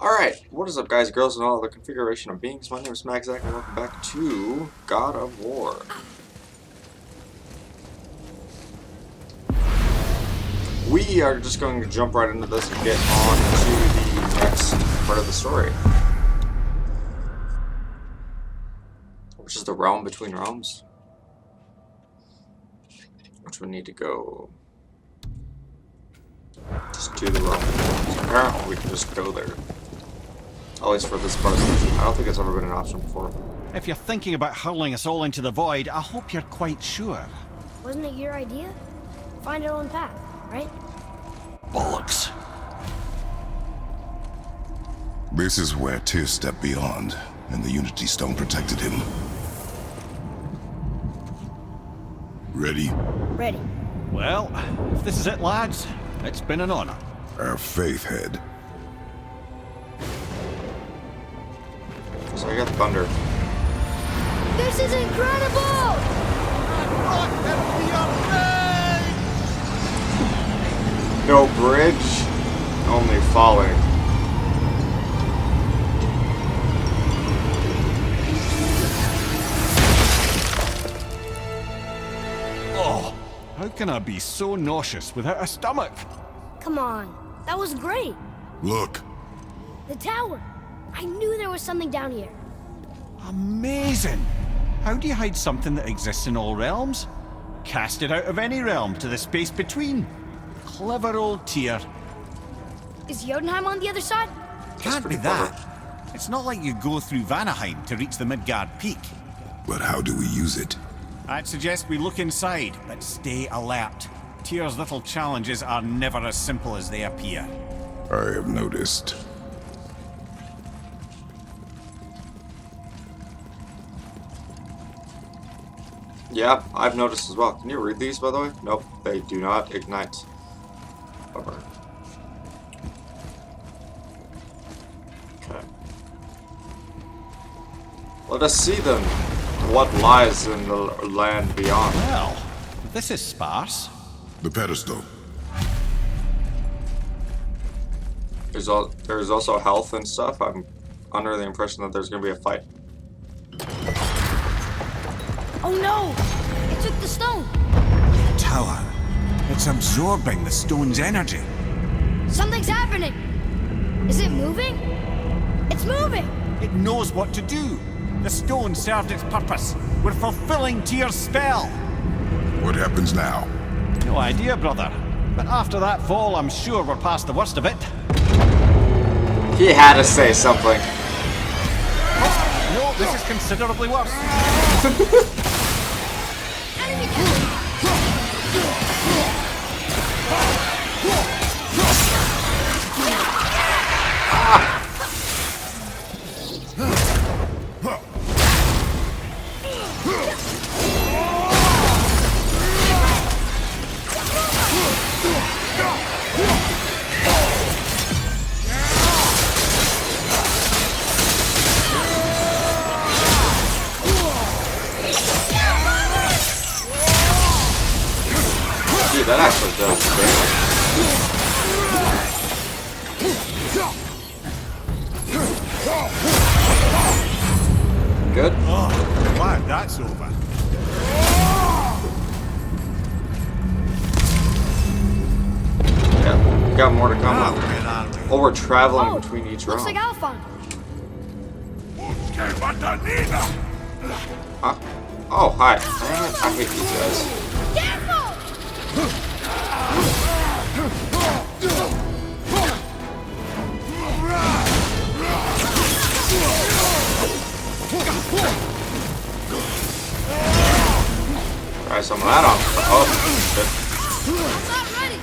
Alright, what is up guys, girls, and all other configuration of beings? My name is SmakZac and welcome back to God of War. We are just going to jump right into this and get on to the next part of the story. Which is the realm between realms. Which we need to go just to the realm between realms. Apparently we can just go there. At least for this part of the mission. I don't think it's ever been an option before. If you're thinking about hurling us all into the void, I hope you're quite sure. Wasn't it your idea? Find our own path, right? Bollocks. This is where Tyr stepped beyond, and the Unity Stone protected him. Ready? Ready. Well, if this is it, lads, it's been an honor. Our faith head. So I got thunder. This is incredible! No bridge, only falling. Oh, how can I be so nauseous without a stomach? Come on, that was great. Look! The tower. I knew there was something down here. Amazing! How do you hide something that exists in all realms? Cast it out of any realm to the space between. Clever old Tyr. Is Jotunheim on the other side? Can't be that. It's not like you go through Vanaheim to reach the Midgard Peak. But how do we use it? I'd suggest we look inside, but stay alert. Tyr's little challenges are never as simple as they appear. I have noticed. Yeah, I've noticed as well. Can you read these, by the way? Nope, they do not ignite. Bummer. Okay. Let us see then what lies in the land beyond. Well, this is sparse. The pedestal. There's also health and stuff. I'm under the impression that there's going to be a fight. Oh no! It took the stone! Tower. It's absorbing the stone's energy. Something's happening! Is it moving? It's moving! It knows what to do. The stone served its purpose. We're fulfilling Tyr's spell. What happens now? No idea, brother. But after that fall, I'm sure we're past the worst of it. He had to say something. No, this is considerably worse. Enemy down! Dude, that actually does damage. Good? Oh, glad that's over. Yeah, we got more to come up. Where are we? Oh, we're traveling Oh, between each looks realm. like Alphon. Huh? Oh, hi. Damn it, I hate these guys. Careful! Try some of that on. Oh, shit. I'm not ready!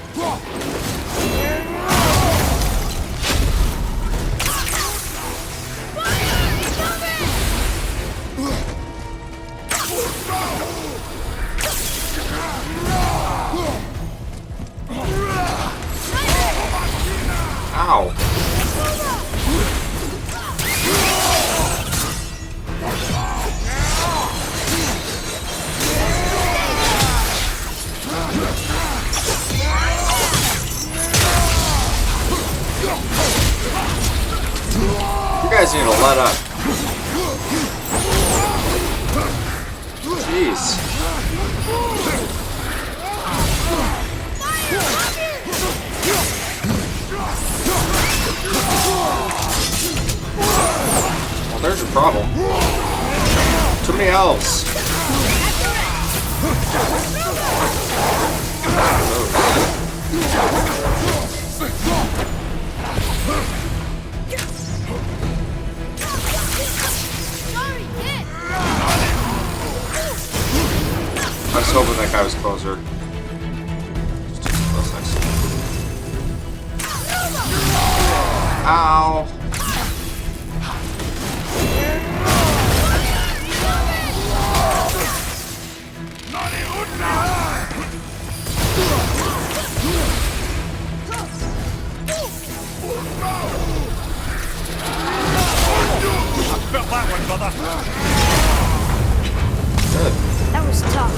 Ow. guys need to let up. Jeez. Well, there's your problem. Too many elves. I was hoping that guy was closer. That's nice. Ow! Felt that one, brother. Good. That was tough.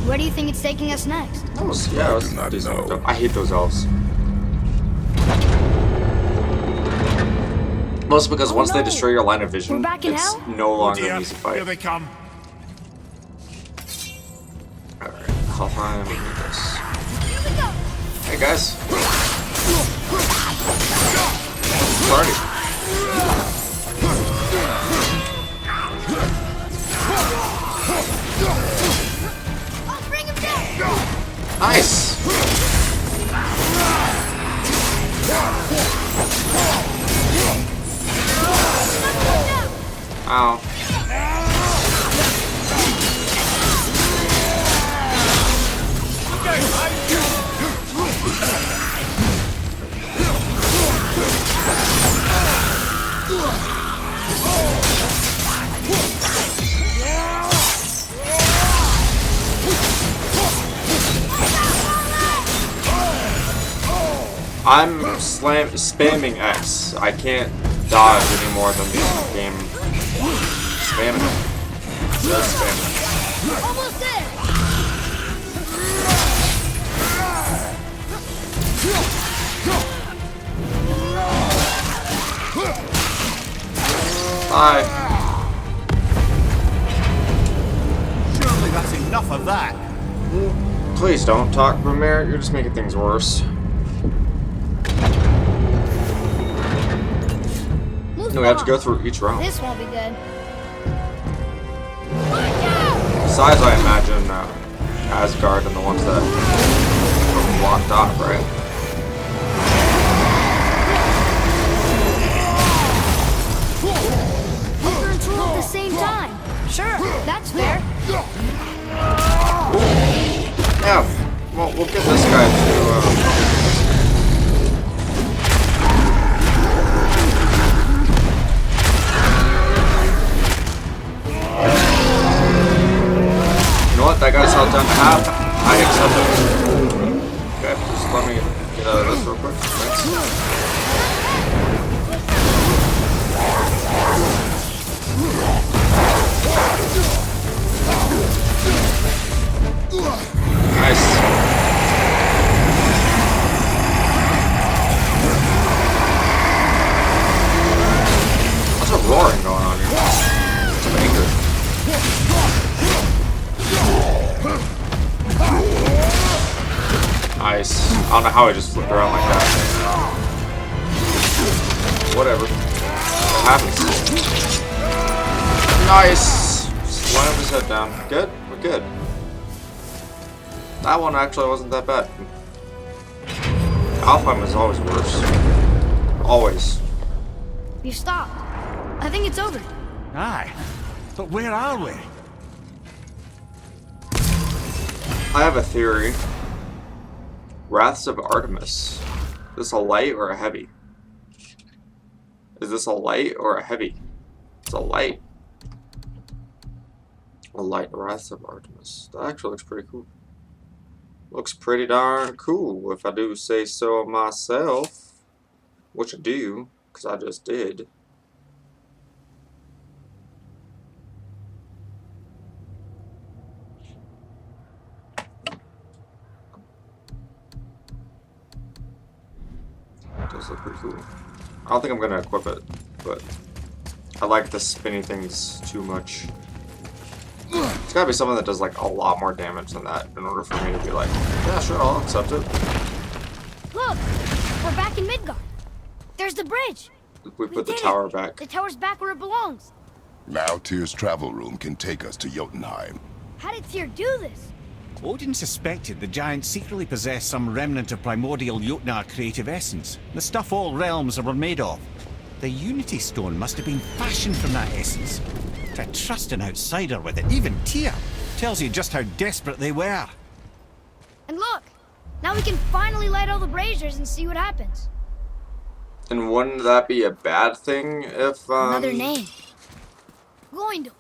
Where do you think it's taking us next? That was, yeah, that was do not decent. know. I hate those elves. Mostly because once they no. destroy your line of vision, We're back in it's hell? no longer Dear, an easy here fight. they come. Alright, I'll find this. Here we go. Hey guys. Party. I'll bring him down. Nice! Ow. I'm spamming X. I can't dodge any more than the game spamming it. Just spamming it. Almost there. Bye. Surely that's enough of that. Please don't talk, Romero. You're just making things worse. Move No, we have to on. go through each round. This won't be good. Besides, I imagine Asgard and the ones that were blocked off, right? Upper and two at the same time. Sure, that's fair. Yeah. Well, we'll get this guy to. You know what? That guy's held down to half. I accept it. Okay, just let me get out of this real quick. Nice. What's a roaring going on here? Some anger. Nice. I don't know how I just flipped around like that. Whatever. What happens? Nice. Slam his head down. Good? We're good. That one actually wasn't that bad. Alfheim is always worse. Always. You stopped. I think it's over. Aye. But where are we? I have a theory. Wraths of Artemis. Is this a light or a heavy? Is this a light or a heavy? It's a light. A light. Wraths of Artemis. That actually looks pretty cool. Looks pretty darn cool, if I do say so myself. Which I do, because I just did. It does look pretty cool. I don't think I'm going to equip it. but I like the spinny things too much. It's gotta be something that does like a lot more damage than that in order for me to be like, yeah, sure, I'll accept it. Look! We're back in Midgard. There's the bridge. We put the did tower it. back. The tower's back where it belongs. Now Tyr's travel room can take us to Jotunheim. How did Tyr do this? Odin suspected the giant secretly possessed some remnant of primordial Jotnar creative essence, the stuff all realms were made of. The Unity Stone must have been fashioned from that essence. To trust an outsider with it, even Tyr, tells you just how desperate they were. And look! Now we can finally light all the braziers and see what happens. And wouldn't that be a bad thing if, Another name. Going to.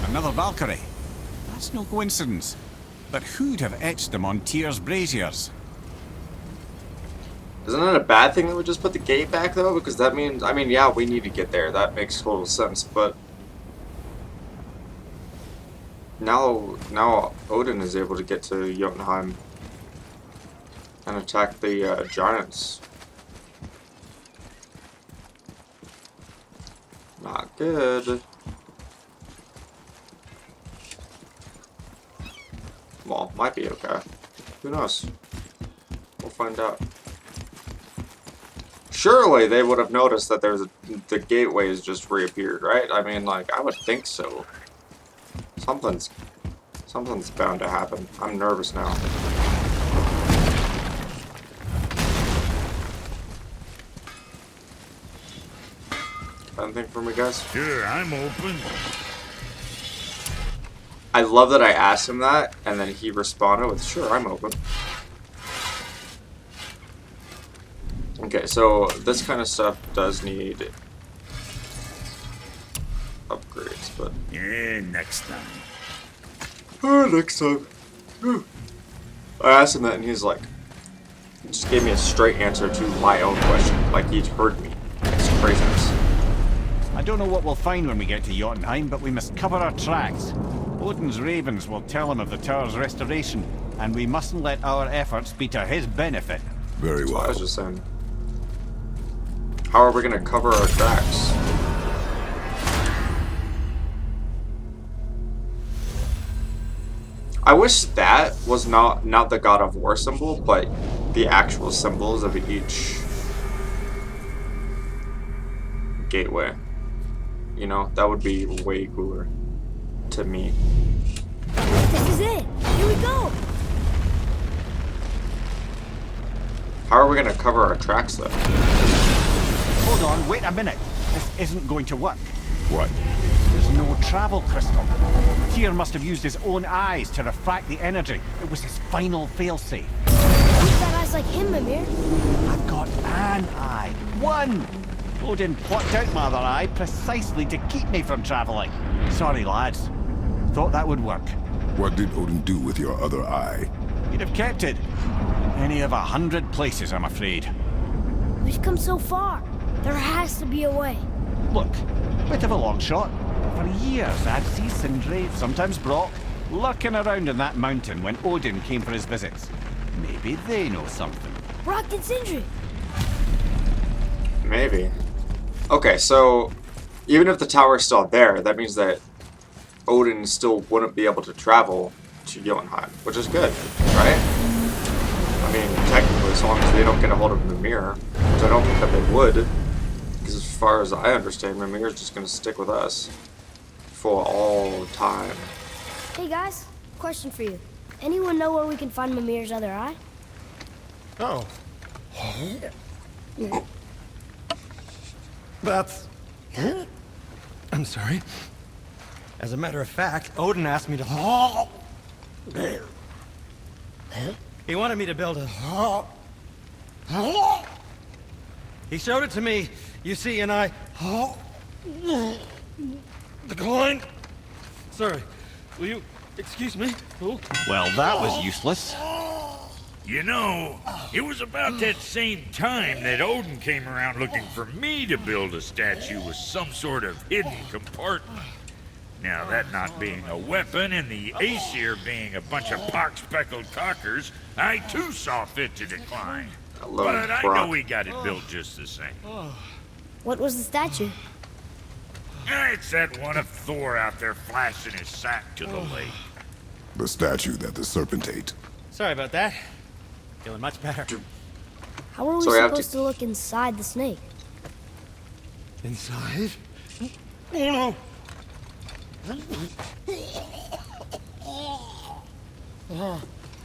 Another Valkyrie. That's no coincidence. But who'd have etched them on Tyr's braziers? Isn't it a bad thing that we just put the gate back, though? Because that means, I mean, yeah, we need to get there. That makes total sense, but... Now Odin is able to get to Jotunheim and attack the giants. Not good. Well, might be okay. Who knows? We'll find out. Surely they would have noticed that the gateway has just reappeared, right? I mean, like, I would think so. Something's bound to happen. I'm nervous now. Anything for me, guys? Sure, I'm open. I love that I asked him that, and then he responded with, sure, I'm open. Okay, so this kind of stuff does need upgrades, but... Yeah, next time. Oh, next time. I asked him that, and he's like... He just gave me a straight answer to my own question, like he'd heard me. It's craziness. I don't know what we'll find when we get to Jotunheim, but we must cover our tracks. Odin's ravens will tell him of the tower's restoration, and we mustn't let our efforts be to his benefit. Very I well. was just saying. How are we gonna cover our tracks? I wish that was not the God of War symbol, but the actual symbols of each gateway. You know, that would be way cooler to me. This is it. Here we go. How are we gonna cover our tracks though? Hold on, wait a minute. This isn't going to work. What? There's no travel crystal. Tyr must have used his own eyes to refract the energy. It was his final failsafe. Who's got eyes like him, Mimir? I've got an eye. One! Odin plucked out my other eye precisely to keep me from traveling. Sorry, lads. Thought that would work. What did Odin do with your other eye? He'd have kept it. Any of 100 places, I'm afraid. We've come so far. There has to be a way. Look, bit of a long shot. For years, I'd see Sindri, sometimes Brock, lurking around in that mountain when Odin came for his visits. Maybe they know something. Brock and Sindri. Maybe. Okay, so even if the tower's still there, that means that Odin still wouldn't be able to travel to Jotunheim, which is good, right? I mean, technically, as long as they don't get a hold of Mimir, which I don't think that they would, because as far as I understand, Mimir's just going to stick with us for all time. Hey guys, question for you. Anyone know where we can find Mimir's other eye? Oh. That's... I'm sorry. As a matter of fact, Odin asked me to... He wanted me to build a... He showed it to me, you see, and I... Declined. Sorry. Will you excuse me? Oh. Well, that was useless. You know, it was about that same time that Odin came around looking for me to build a statue with some sort of hidden compartment. Now, that not being a weapon and the Aesir being a bunch of pock-speckled cockers, I too saw fit to decline. Hello, But I Brock. know we got it built just the same. What was the statue? It's that one of Thor out there flashing his sack to the lake. The statue that the serpent ate. Sorry about that. Feeling much better. How are we So we have supposed to look inside the snake? Inside? Oh no!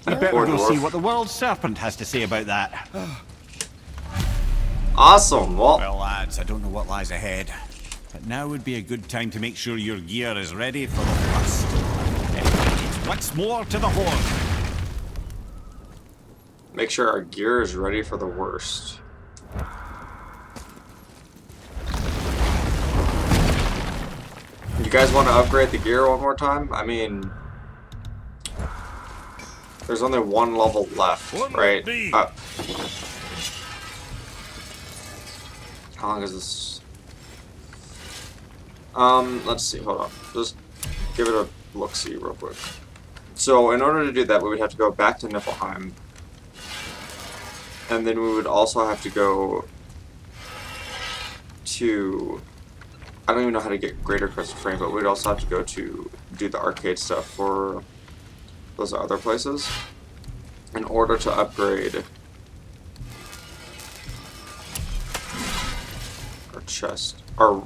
You better Poor go dwarf. see what the world serpent has to say about that. Awesome. Well, Well, lads, I don't know what lies ahead, but now would be a good time to make sure your gear is ready for the thrust. Everybody, once more to the horn. make sure our gear is ready for the worst. You guys want to upgrade the gear one more time? I mean, there's only one level left, What right? would be? How long is this? Let's see. Hold on. Just give it a look-see real quick. So, in order to do that, we would have to go back to Niflheim, and then we would also have to go to. I don't even know how to get Greater Crescent Frame, but we'd also have to go to do the arcade stuff for those other places in order to upgrade our chest. Our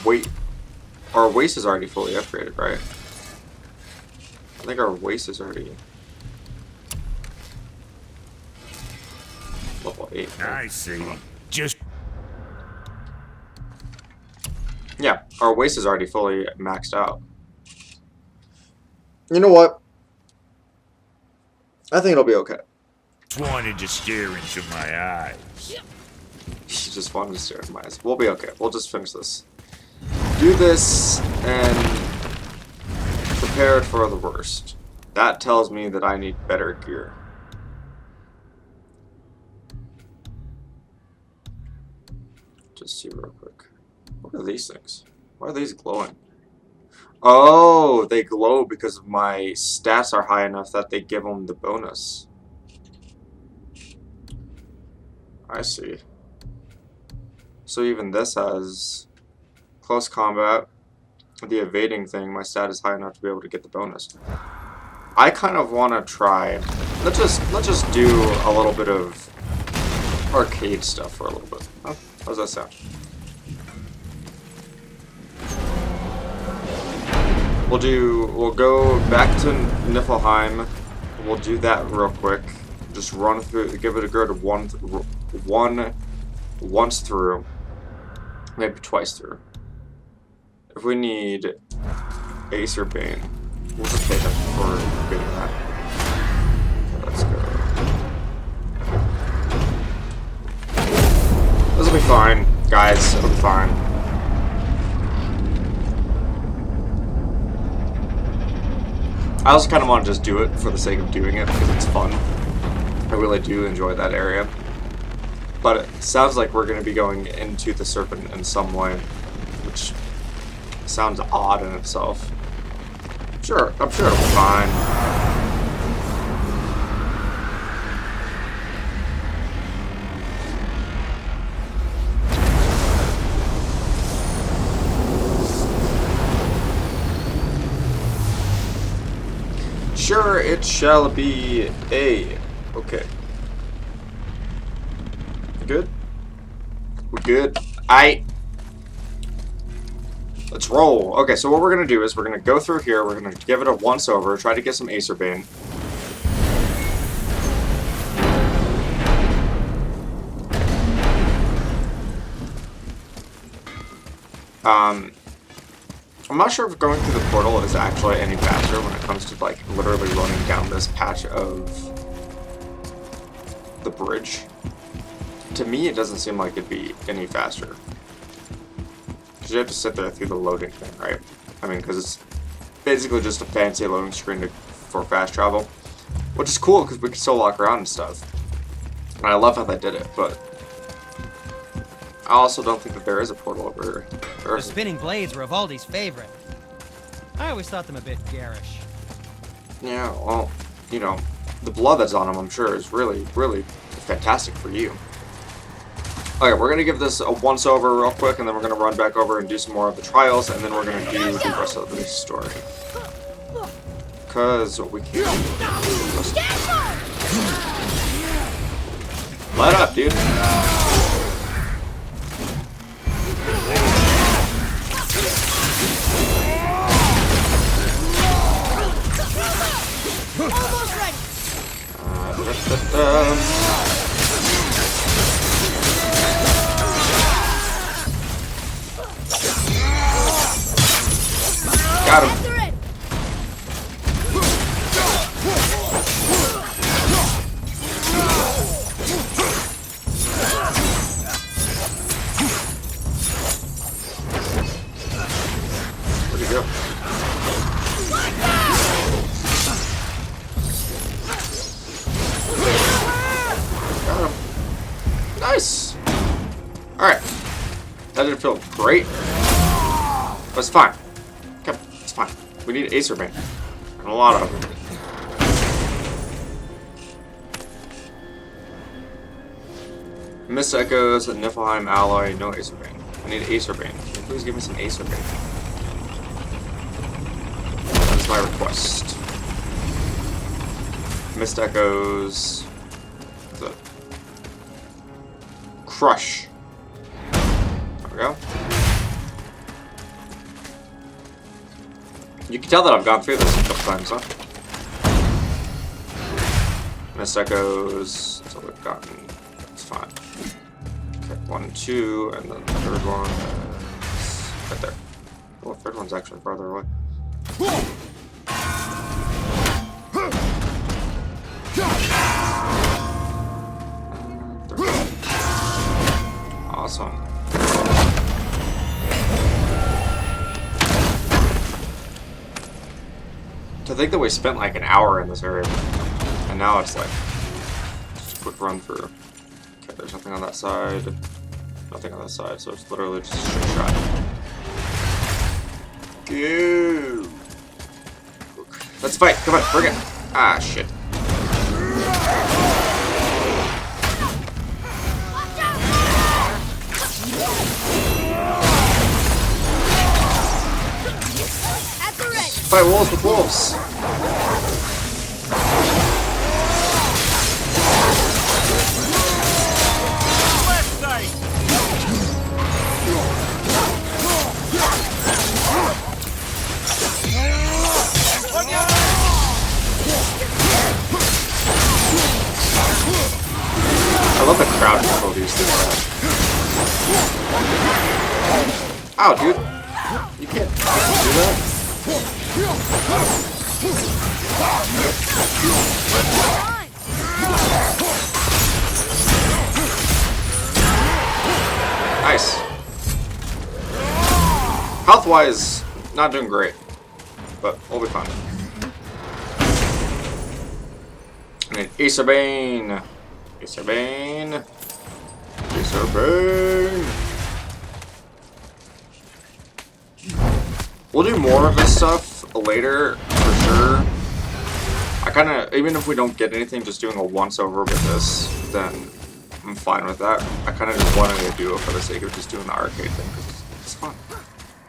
waist is already fully upgraded, right? I think our waist is already level 8. Right? I see. Just Yeah, our waist is already fully maxed out. You know what? I think it'll be okay. wanted to stare into my eyes. She just wanted to stare into my eyes. We'll be okay. We'll just finish this. Do this and prepare for the worst. That tells me that I need better gear. Just see real quick. What are these things? Why are these glowing? Oh, they glow because my stats are high enough that they give them the bonus. I see. So even this has close combat, the evading thing, my stat is high enough to be able to get the bonus. I kind of want to try. Let's just do a little bit of arcade stuff for a little bit. How does that sound? We'll go back to Niflheim. We'll do that real quick. Just run through, give it a good once through, maybe twice through. If we need Ace or Bane, we'll just take them for getting that. Okay, let's go. This will be fine, guys. It'll be fine. I also kind of want to just do it for the sake of doing it because it's fun. I really do enjoy that area. But it sounds like we're going to be going into the Serpent in some way, which sounds odd in itself. Sure, I'm sure it'll be fine. Sure, it shall be a. Okay. Good? We're good. Let's roll. Okay, so what we're going to do is we're going to go through here. We're going to give it a once over. Try to get some Acer Bane. I'm not sure if going through the portal is actually any faster when it comes to, like, literally running down this patch of the bridge. To me, it doesn't seem like it'd be any faster. Because you have to sit there through the loading thing, right? I mean, because it's basically just a fancy loading screen for fast travel. Which is cool, because we can still walk around and stuff. And I love how they did it, but I also don't think that there is a portal over here. The spinning blades were Evaldi's favorite. I always thought them a bit garish. Yeah, well, you know, the blood that's on them, I'm sure, is really, really fantastic for you. Okay, we're gonna give this a once over real quick, and then we're gonna run back over and do some more of the trials, and then we're gonna do the rest of the story. Cause we can't. Let up, dude. Almost ready. Got him. They're ready. Where'd he go? Got him. Nice. All right. That didn't feel great, but it's fine. Okay, it's fine. We need Acer Bane. And a lot of them. Miss Echoes, Niflheim Alloy, no Acer Bane. I need Acer Bane. Can you please give me some Acer Bane? That is my request. Mist Echoes. The Crush. There we go. You can tell that I've gone through this a couple times, huh? Mist Echoes. So we've gotten. It's fine. Okay, 1 and 2, and then the third one is right there. Well, the third one's actually farther away. Awesome. To think that we spent like an hour in this area, and now it's like just a quick run through. Okay, there's nothing on that side, nothing on that side, so it's literally just a straight shot. Go! Let's fight! Come on, bring it! Ah, shit. At the ready. Fight wolves with wolves! I love the crowd control these things. Ow, dude! You can't do that. Nice. Health-wise, not doing great, but we'll be fine. I need Acer Bane. Acer Bane. Acer Bane. We'll do more of this stuff later, for sure. I kind of, even if we don't get anything, just doing a once-over with this, then I'm fine with that. I kind of just wanted to do it for the sake of just doing the arcade thing, because it's fun.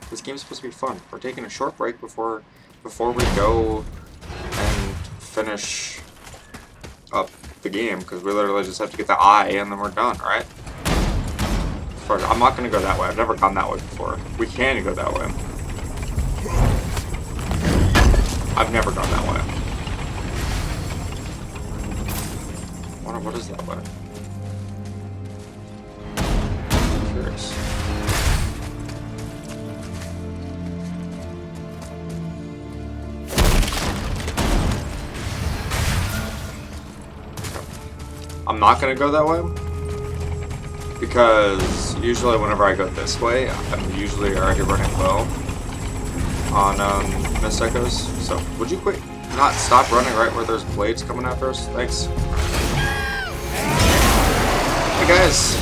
This game's supposed to be fun. We're taking a short break before we go and finish up the game, because we literally just have to get the eye, and then we're done, right? First, I'm not going to go that way. I've never gone that way before. We can go that way. I've never gone that way. What is that way? I'm curious. I'm not gonna go that way because usually whenever I go this way, I'm usually already running low on Mist Echoes. So would you quit? Not stop running right where there's blades coming after us? Thanks. Hey guys,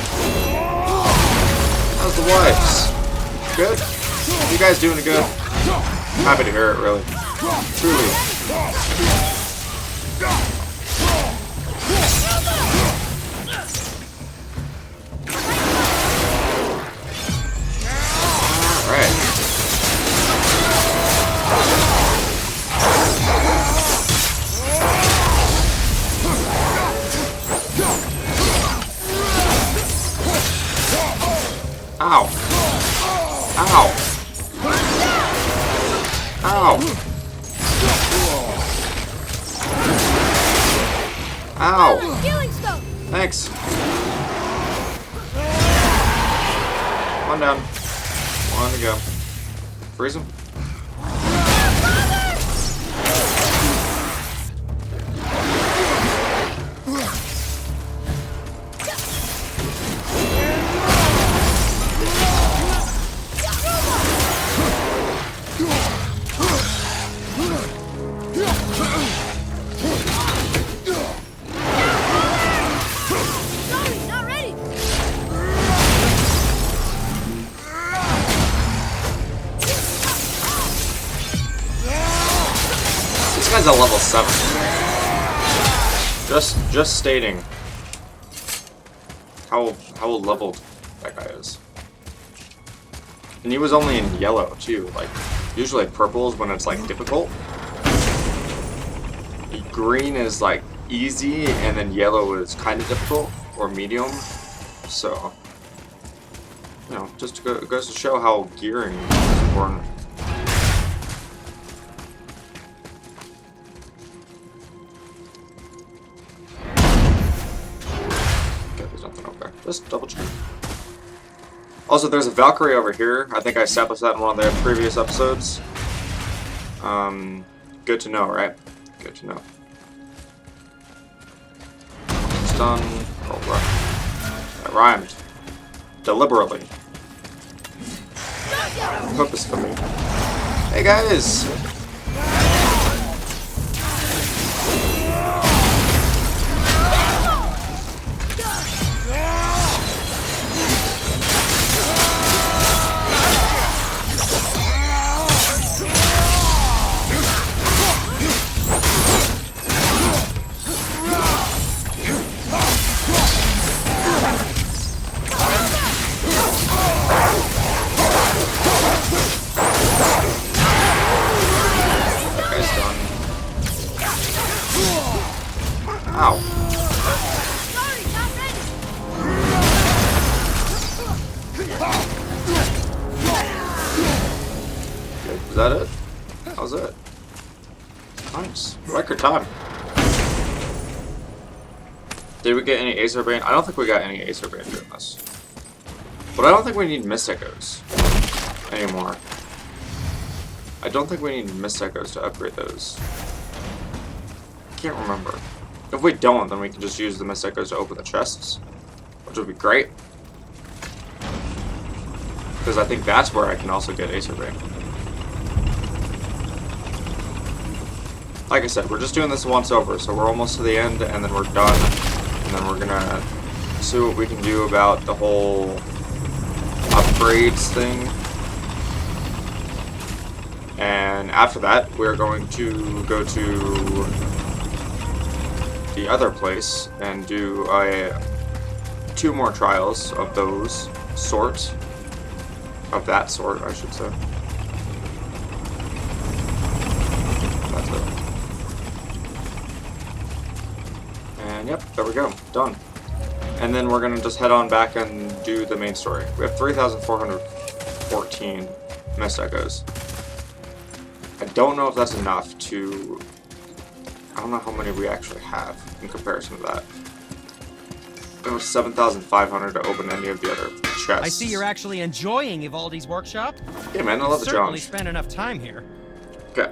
how's the wives? Good? You guys doing good? Happy to hear it, really. Truly. Ow! Ow! Ow! Ow! Healing stone. Thanks. One down. One to go. Freeze him. Sorry, not ready. This guy's a level 7. Just stating how leveled that guy is. And he was only in yellow too. Like usually purple is when it's like difficult. Green is like easy, and then yellow is kind of difficult or medium. So you know, just goes to show how gearing is important. Just double check. Also, there's a Valkyrie over here. I think I established that in one of the previous episodes. Good to know, right? Good to know. Stun. Oh, that rhymed. Deliberately. Purposefully. Hey guys! Ow. Sorry, not ready. Is that it? How's it? Nice. Record time. Did we get any Acer Bane? I don't think we got any Acer Bane doing this. But I don't think we need Mist Echoes anymore. I don't think we need Mist Echoes to upgrade those. I can't remember. If we don't, then we can just use the Mist Echoes to open the chests, which would be great. Because I think that's where I can also get Acer Bane. Like I said, we're just doing this once over, so we're almost to the end, and then we're done. And then we're gonna see what we can do about the whole upgrades thing. And after that, we're going to go to the other place and do 2 more trials of those sorts. Of that sort, I should say. That's it. And yep, there we go. Done. And then we're gonna just head on back and do the main story. We have 3,414 Mist Echoes. I don't know if that's enough to... I don't know how many we actually have in comparison to that. It was 7,500 to open any of the other chests. I see you're actually enjoying Ivaldi's workshop. Yeah, man, I love the Certainly challenge. spent enough time here. Okay.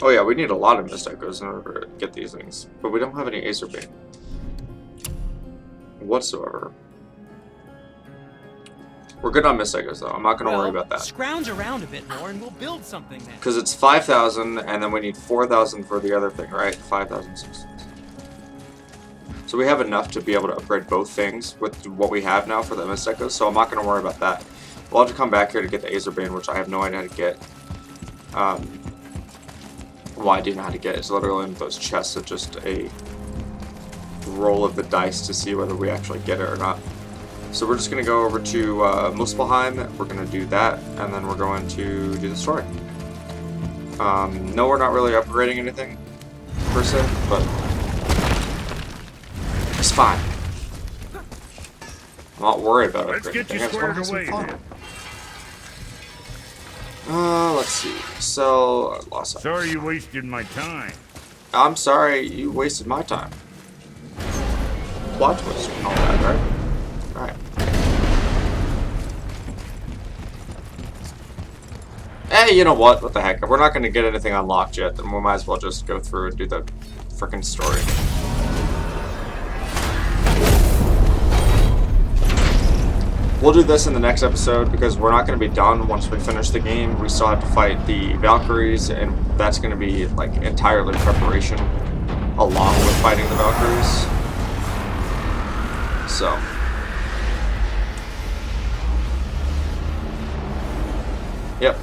Oh yeah, we need a lot of Mist Echoes in order to get these things. But we don't have any Acer Bane. Whatsoever. We're good on Mist Echoes though. I'm not going to worry about that. Scrounge around a bit more and we'll build something then. Because it's 5,000 and then we need 4,000 for the other thing, right? 5,000, 6,000. So we have enough to be able to upgrade both things with what we have now for the Mist Echoes, so I'm not going to worry about that. We'll have to come back here to get the Acer Bane, which I have no idea how to get. Well, I do know how to get. It's literally in those chests. It's just a roll of the dice to see whether we actually get it or not. So we're just going to go over to Muspelheim. We're going to do that, and then we're going to do the story. No, we're not really upgrading anything, per se, but it's fine. I'm not worried about Let's upgrading. get you I just wanna squared have some away fun. then. Let's see. So, lost. Sorry you wasted my time. I'm sorry you wasted my time. Plot twist and all that, right? Alright. Hey, you know what? What the heck? If we're not going to get anything unlocked yet, then we might as well just go through and do the frickin' story. We'll do this in the next episode because we're not going to be done once we finish the game. We still have to fight the Valkyries, and that's going to be like entirely preparation along with fighting the Valkyries. So. Yep.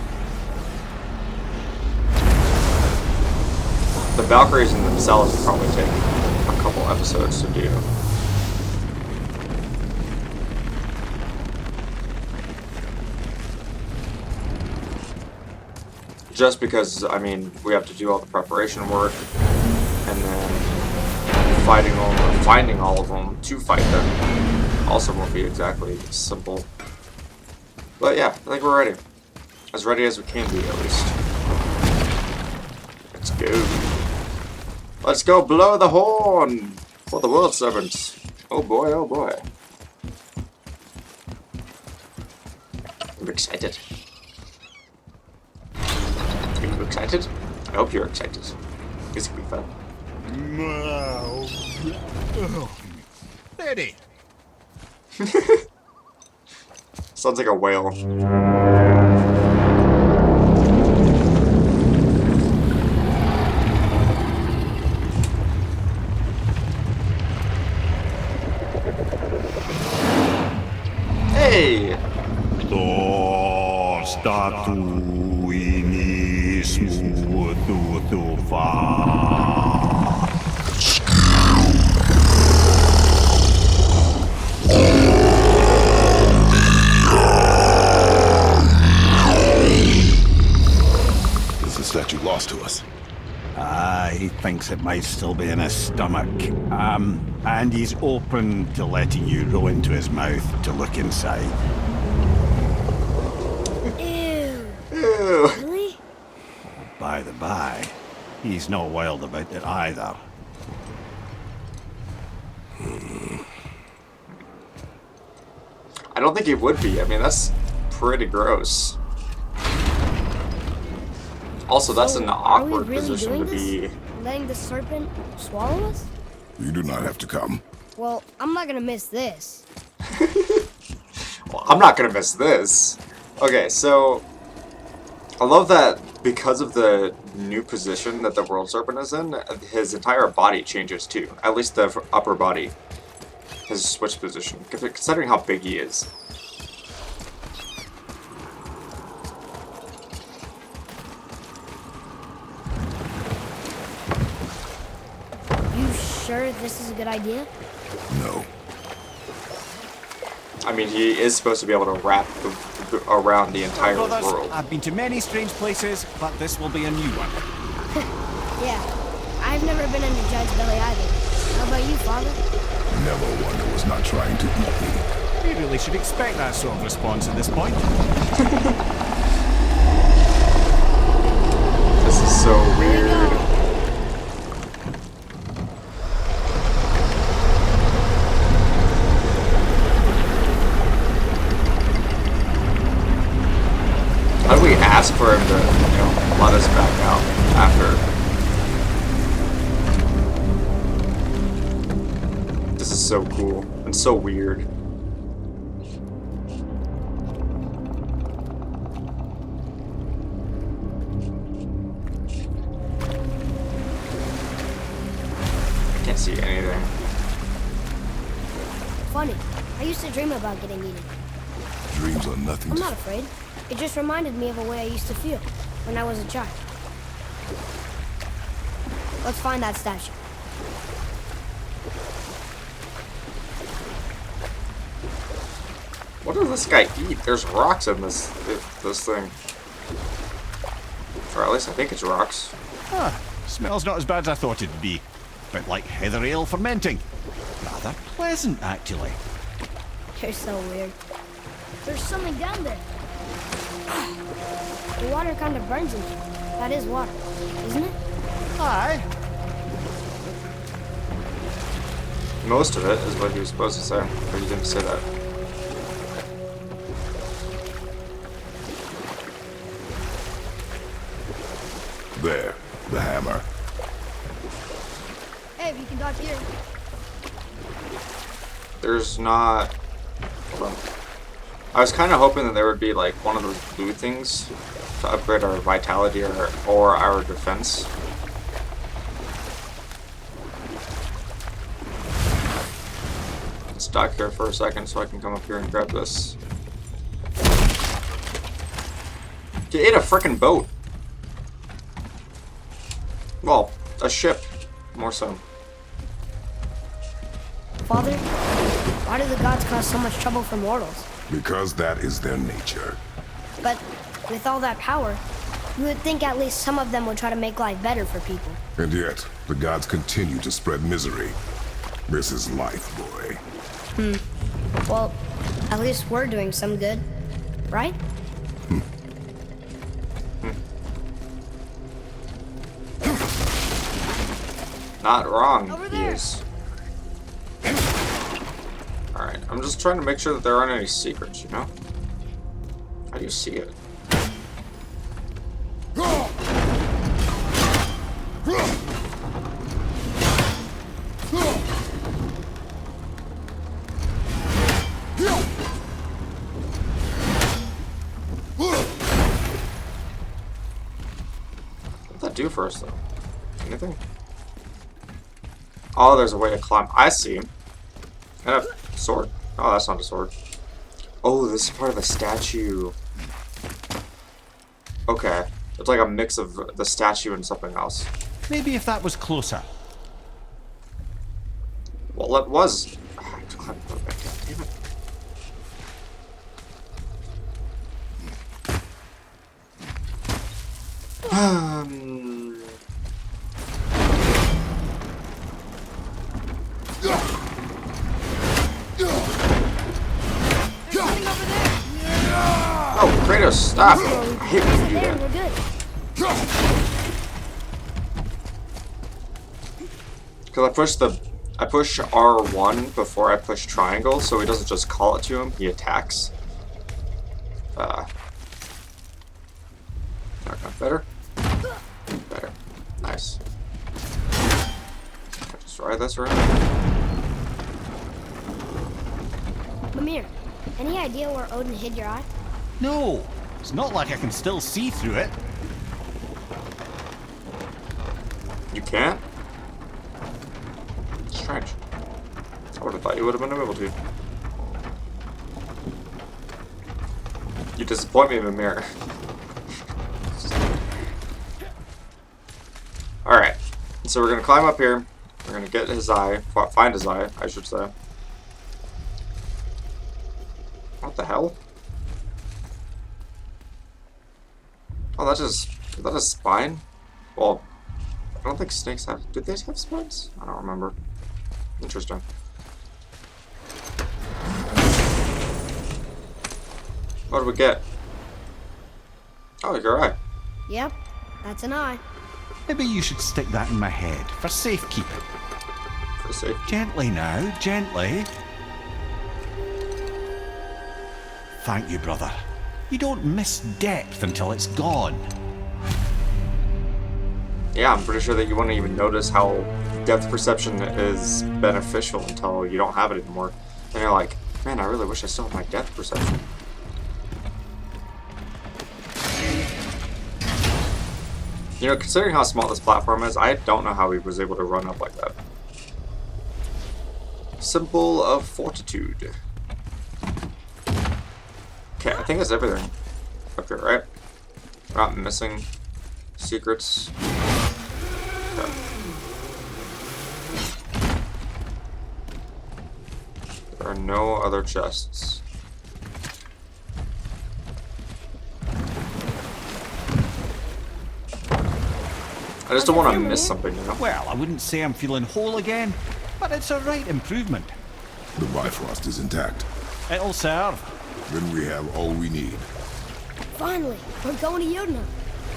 The Valkyries in themselves will probably take a couple episodes to do. Just because, I mean, we have to do all the preparation work, and then fighting them, or finding all of them to fight them also won't be exactly simple. But yeah, I think we're ready. As ready as we can be, at least. Let's go. Let's go blow the horn for the world servants. Oh boy, oh boy. I'm excited. Are you excited? I hope you're excited. This could be fun. Ready. Sounds like a whale. Hey! Is the statue lost to us? He thinks it might still be in his stomach. And he's open to letting you row into his mouth to look inside. Ew. Ew. Really? By the by, he's not wild about it either. I don't think he would be. I mean, that's pretty gross. Also, that's So, an are we awkward really position to doing be. this? Letting the serpent swallow us? You do not have to come. Well, I'm not gonna miss this. Well, I'm not gonna miss this. Okay, so I love that because of the new position that the World Serpent is in, his entire body changes too. At least the upper body has switched position, considering how big he is. You sure this is a good idea? No. I mean, he is supposed to be able to wrap around the entire Brothers, world. I've been to many strange places, but this will be a new one. Yeah. I've never been in a giant's belly either. How about you, Father? Never one that was not trying to eat me. We really should expect that sort of response at this point. This is so weird. How do we ask for him to, let us back out after? This is so cool and so weird. I can't see anything. Funny. I used to dream about getting eaten. Dreams are nothing I'm to... not afraid. It just reminded me of a way I used to feel when I was a child. Let's find that statue. What does this guy eat? There's rocks in this thing. Or at least I think it's rocks. Smells not as bad as I thought it'd be. Bit like heather ale fermenting. Rather pleasant, actually. You're so weird. There's something down there. The water kind of burns in here. That is water, isn't it? Aye. Most of it is what he was supposed to say, but he didn't say that. There, the hammer. Hey, if you can dodge here. There's not... Hold on. I was kind of hoping that there would be like one of those blue things to upgrade our vitality or our defense. Let's dock here for a second so I can come up here and grab this. You ate a frickin' boat. Well, a ship, more so. Father, why do the gods cause so much trouble for mortals? Because that is their nature. But with all that power, you would think at least some of them would try to make life better for people. And yet, the gods continue to spread misery. This is life, boy. Well, at least we're doing some good, right? Not wrong, Over he there. is. Alright, I'm just trying to make sure that there aren't any secrets, you know? How do you see it? What'd that do for us, though? Anything? Oh, there's a way to climb. I see. And a sword. Oh, that's not a sword. Oh, this is part of a statue. Okay. It's like a mix of the statue and something else. Maybe if that was closer. Well, it was. I have to climb the back down. Damn it. Oh, Kratos, stop! I hate when you do There, that. we're good. Because I push R1 before I push triangle, so he doesn't just call it to him, he attacks. Okay, better? Better. Nice. Just try this around. Mimir, any idea where Odin hid your eye? No, it's not like I can still see through it. You can't? Strange. I would have thought you would have been able to. You disappoint me in the mirror. Alright, so we're gonna climb up here. We're gonna get his eye, find his eye, I should say. What the hell? Oh, that's just, is that a spine? Well, I don't think snakes have, did they have spines? I don't remember. Interesting. What do we get? Oh, your eye. Yep, that's an eye. Maybe you should stick that in my head for safekeeping. For safety. Gently now, gently. Thank you, brother. You don't miss depth until it's gone. Yeah, I'm pretty sure that you wouldn't even notice how depth perception is beneficial until you don't have it anymore. And you're like, man, I really wish I still had my depth perception. You know, considering how small this platform is, I don't know how he was able to run up like that. Symbol of fortitude. Okay, I think that's everything up here, right? We're not missing secrets. Okay. There are no other chests. I just don't want to miss something, you know? Well, I wouldn't say I'm feeling whole again, but it's a right improvement. The Bifrost is intact. It'll serve. Then we have all we need. Finally, we're going to Yudna.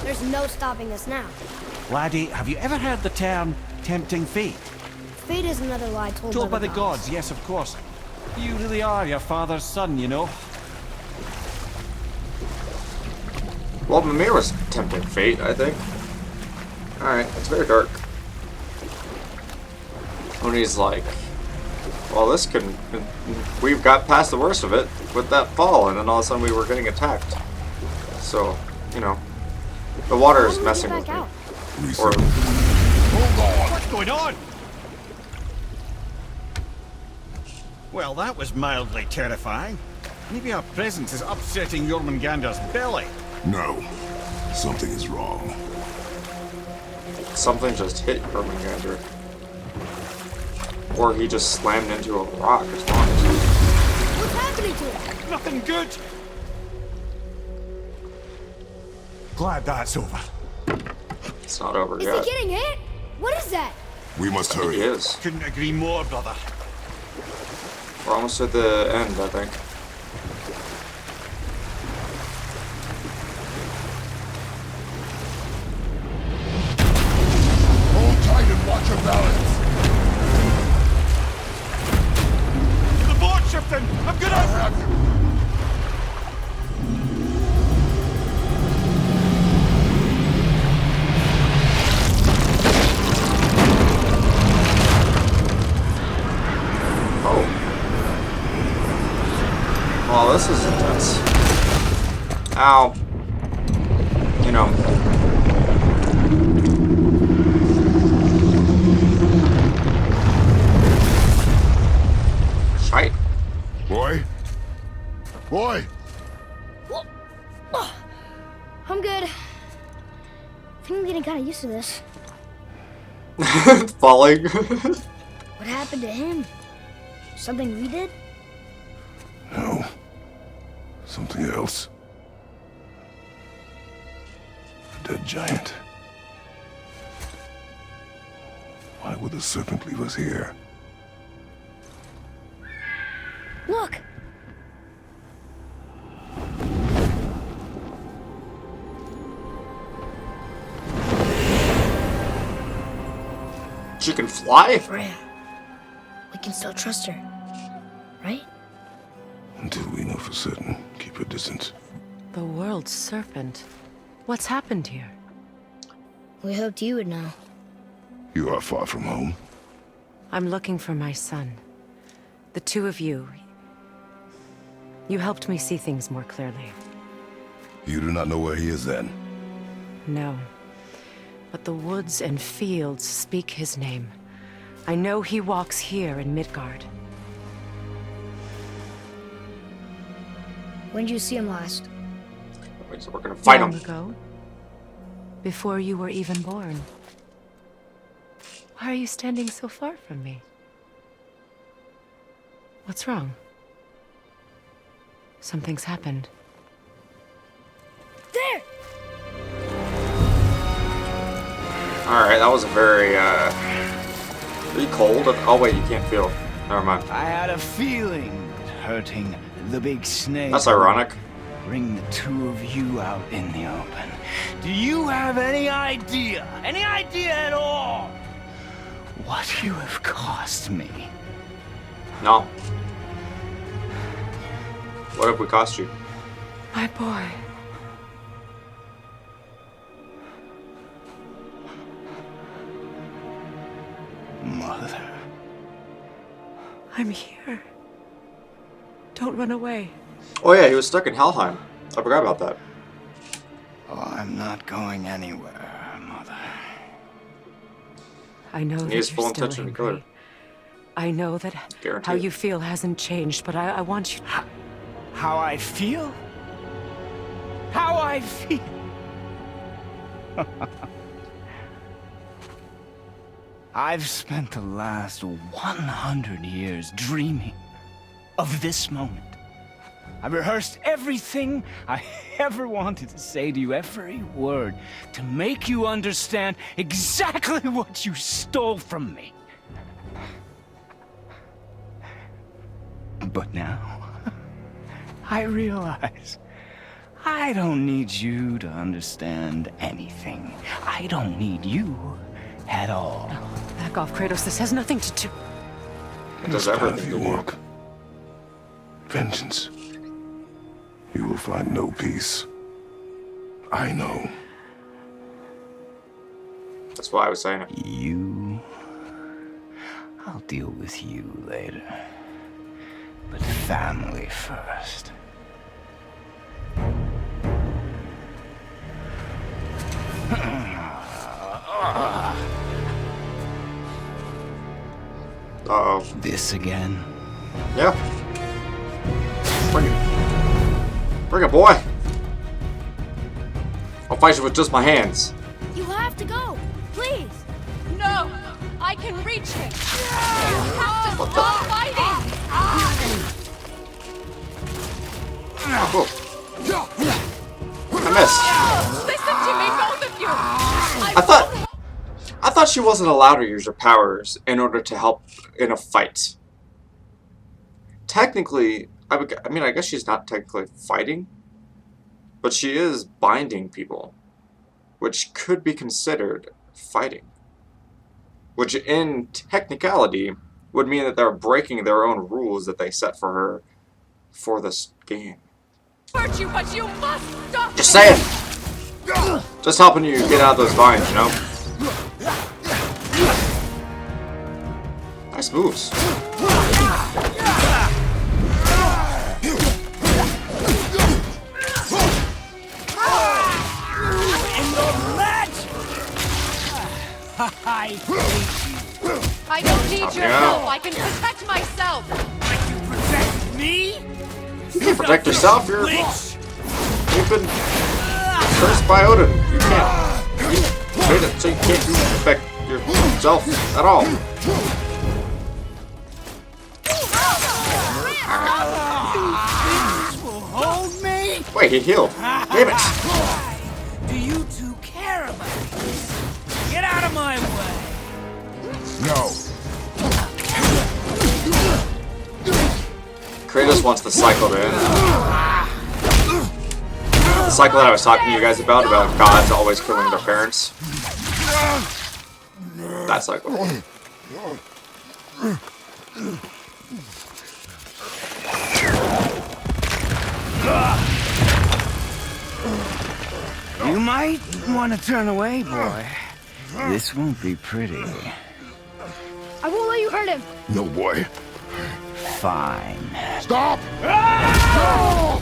There's no stopping us now. Laddie, have you ever heard the term tempting fate? Fate is another lie Told by the gods, yes, of course. You really are your father's son, you know. Well, Mimir was tempting fate, I think. Alright, it's very dark. When he's like, well, this can... We've got past the worst of it with that fall, and then all of a sudden we were getting attacked. So, you know, the water is messing with me. Or, What's going on? Well, that was mildly terrifying. Maybe our presence is upsetting Jormungandr's belly. No. Something is wrong. something just hit Jormungandr. Or he just slammed into a rock or something. What's happening to him? Nothing good. Glad that's over. It's not over Is yet. he getting hit? What is that? We must He hurry. is. Couldn't agree more, brother. We're almost at the end, I think. Hold tight and watch your balance. The board shifting! I'm gonna... I'll have you. Oh. Well, this is intense. Ow. You know. Shite. Boy? Boy! I'm good. I think I'm getting kind of used to this. Falling. What happened to him? Something we did? No. Something else. A dead giant. Why would the serpent leave us here? Look! She can fly? Freya. We can still trust her. Right? Until we know for certain, keep your distance. The world's serpent. What's happened here? We hoped you would know. You are far from home. I'm looking for my son. The two of you. You helped me see things more clearly. You do not know where he is then? No. But the woods and fields speak his name. I know he walks here in Midgard. When did you see him last? Wait, so we're gonna fight Long him. ago. Before you were even born. Why are you standing so far from me? What's wrong? Something's happened. There! Alright, that was a very, Are you cold? Oh wait, you can't feel. Never mind. I had a feeling that hurting the big snake That's ironic. would bring the two of you out in the open. Do you have any idea at all, what you have cost me? No. What have we cost you? My boy. Mother. I'm here. Don't run away. Oh yeah, he was stuck in Helheim. I forgot about that. Oh, I'm not going anywhere, Mother. I know He that has you're full still intention to kill her. angry. I know that Guaranteed. how you feel hasn't changed, but I want you to... How I feel? How I feel? I've spent the last 100 years dreaming of this moment. I rehearsed everything I ever wanted to say to you, every word, to make you understand exactly what you stole from me. But now, I realize I don't need you to understand anything. I don't need you at all. Back off, Kratos. This has nothing to do. It does This path everything you to do. walk. Vengeance. You will find no peace. I know. That's why I was saying it. You... I'll deal with you later. But family first. Uh-oh. This again? Yeah. Bring it. Bring it, boy. I'll fight you with just my hands. You have to go. Please. No! I can reach him! You have to stop fighting! Oh. I missed. Listen to me, both of you! I thought she wasn't allowed to use her powers in order to help in a fight. Technically, I mean, I guess she's not technically fighting, but she is binding people, which could be considered fighting. Which, in technicality, would mean that they're breaking their own rules that they set for her for this game. Hurt you, but you must stop! Just saying! Just helping you get out of those vines, you know? Nice moves. I don't need your Yeah. help! I can protect myself! Protect me? You can't protect yourself, you've been cursed by Odin. You can't. You made it so you can't protect yourself at all. Hold me? Wait, he healed. Damn it. Do you two care about this? Get out of my way! No. Kratos wants the cycle to end. The cycle that I was talking to you guys about gods always killing their parents. That cycle. You might want to turn away, boy. This won't be pretty. I won't let you hurt him. No, boy. Fine. Stop! No!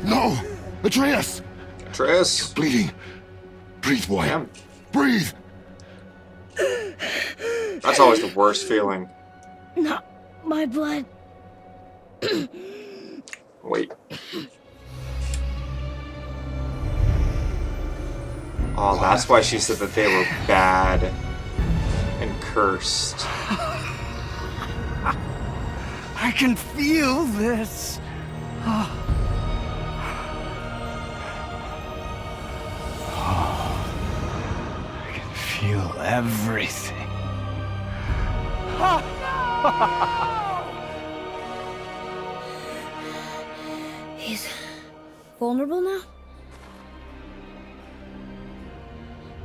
No! Atreus! Atreus. Bleeding. Breathe, boy. Damn. Breathe! That's always the worst feeling. Not my blood. Wait. Oh, that's why she said that they were bad and cursed. I can feel this. I can feel everything. He's vulnerable now?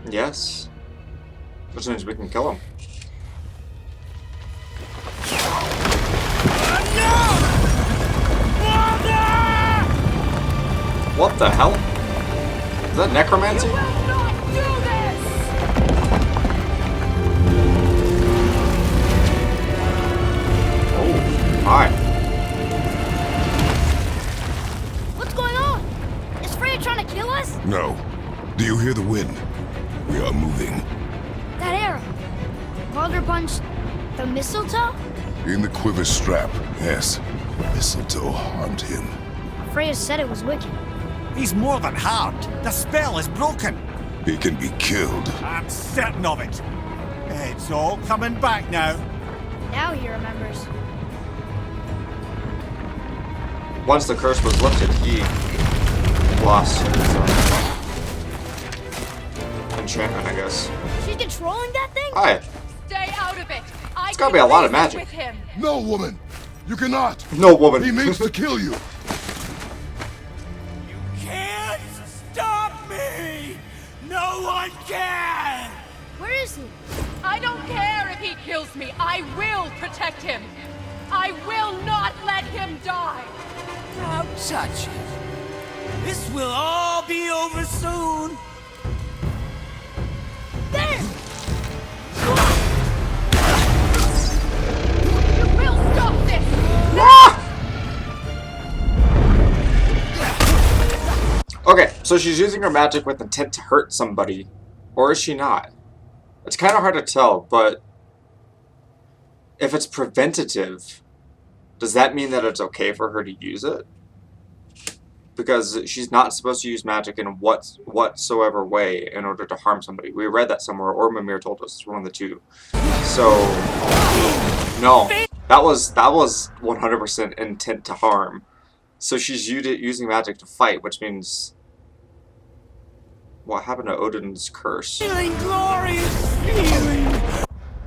Yes. Which means we can kill him. What the hell? Is that necromancy? Oh, hi. What's going on? Is Freya trying to kill us? No. Do you hear the wind? We are moving. That arrow. Baldur punched the mistletoe? In the quiver strap, yes. Mistletoe harmed him. Freya said it was wicked. He's more than harmed. The spell is broken. He can be killed. I'm certain of it. It's all coming back now. Now he remembers. Once the curse was lifted, he lost his enchantment, I guess. She's controlling that thing? Hi. Stay out of it! I It's gotta be a lot of can reason magic. with him. No, woman! You cannot! No woman. He means to kill you! kills me, I will protect him. I will not let him die. Don't touch it. This will all be over soon. There! You will stop this! Okay, so she's using her magic with intent to hurt somebody. Or is she not? It's kind of hard to tell, but if it's preventative, does that mean that it's okay for her to use it? Because she's not supposed to use magic in whatsoever way in order to harm somebody. We read that somewhere, or Mimir told us, one of the two. So, no. That was 100% intent to harm. So she's using magic to fight, which means... What happened to Odin's curse? Feeling glorious feeling.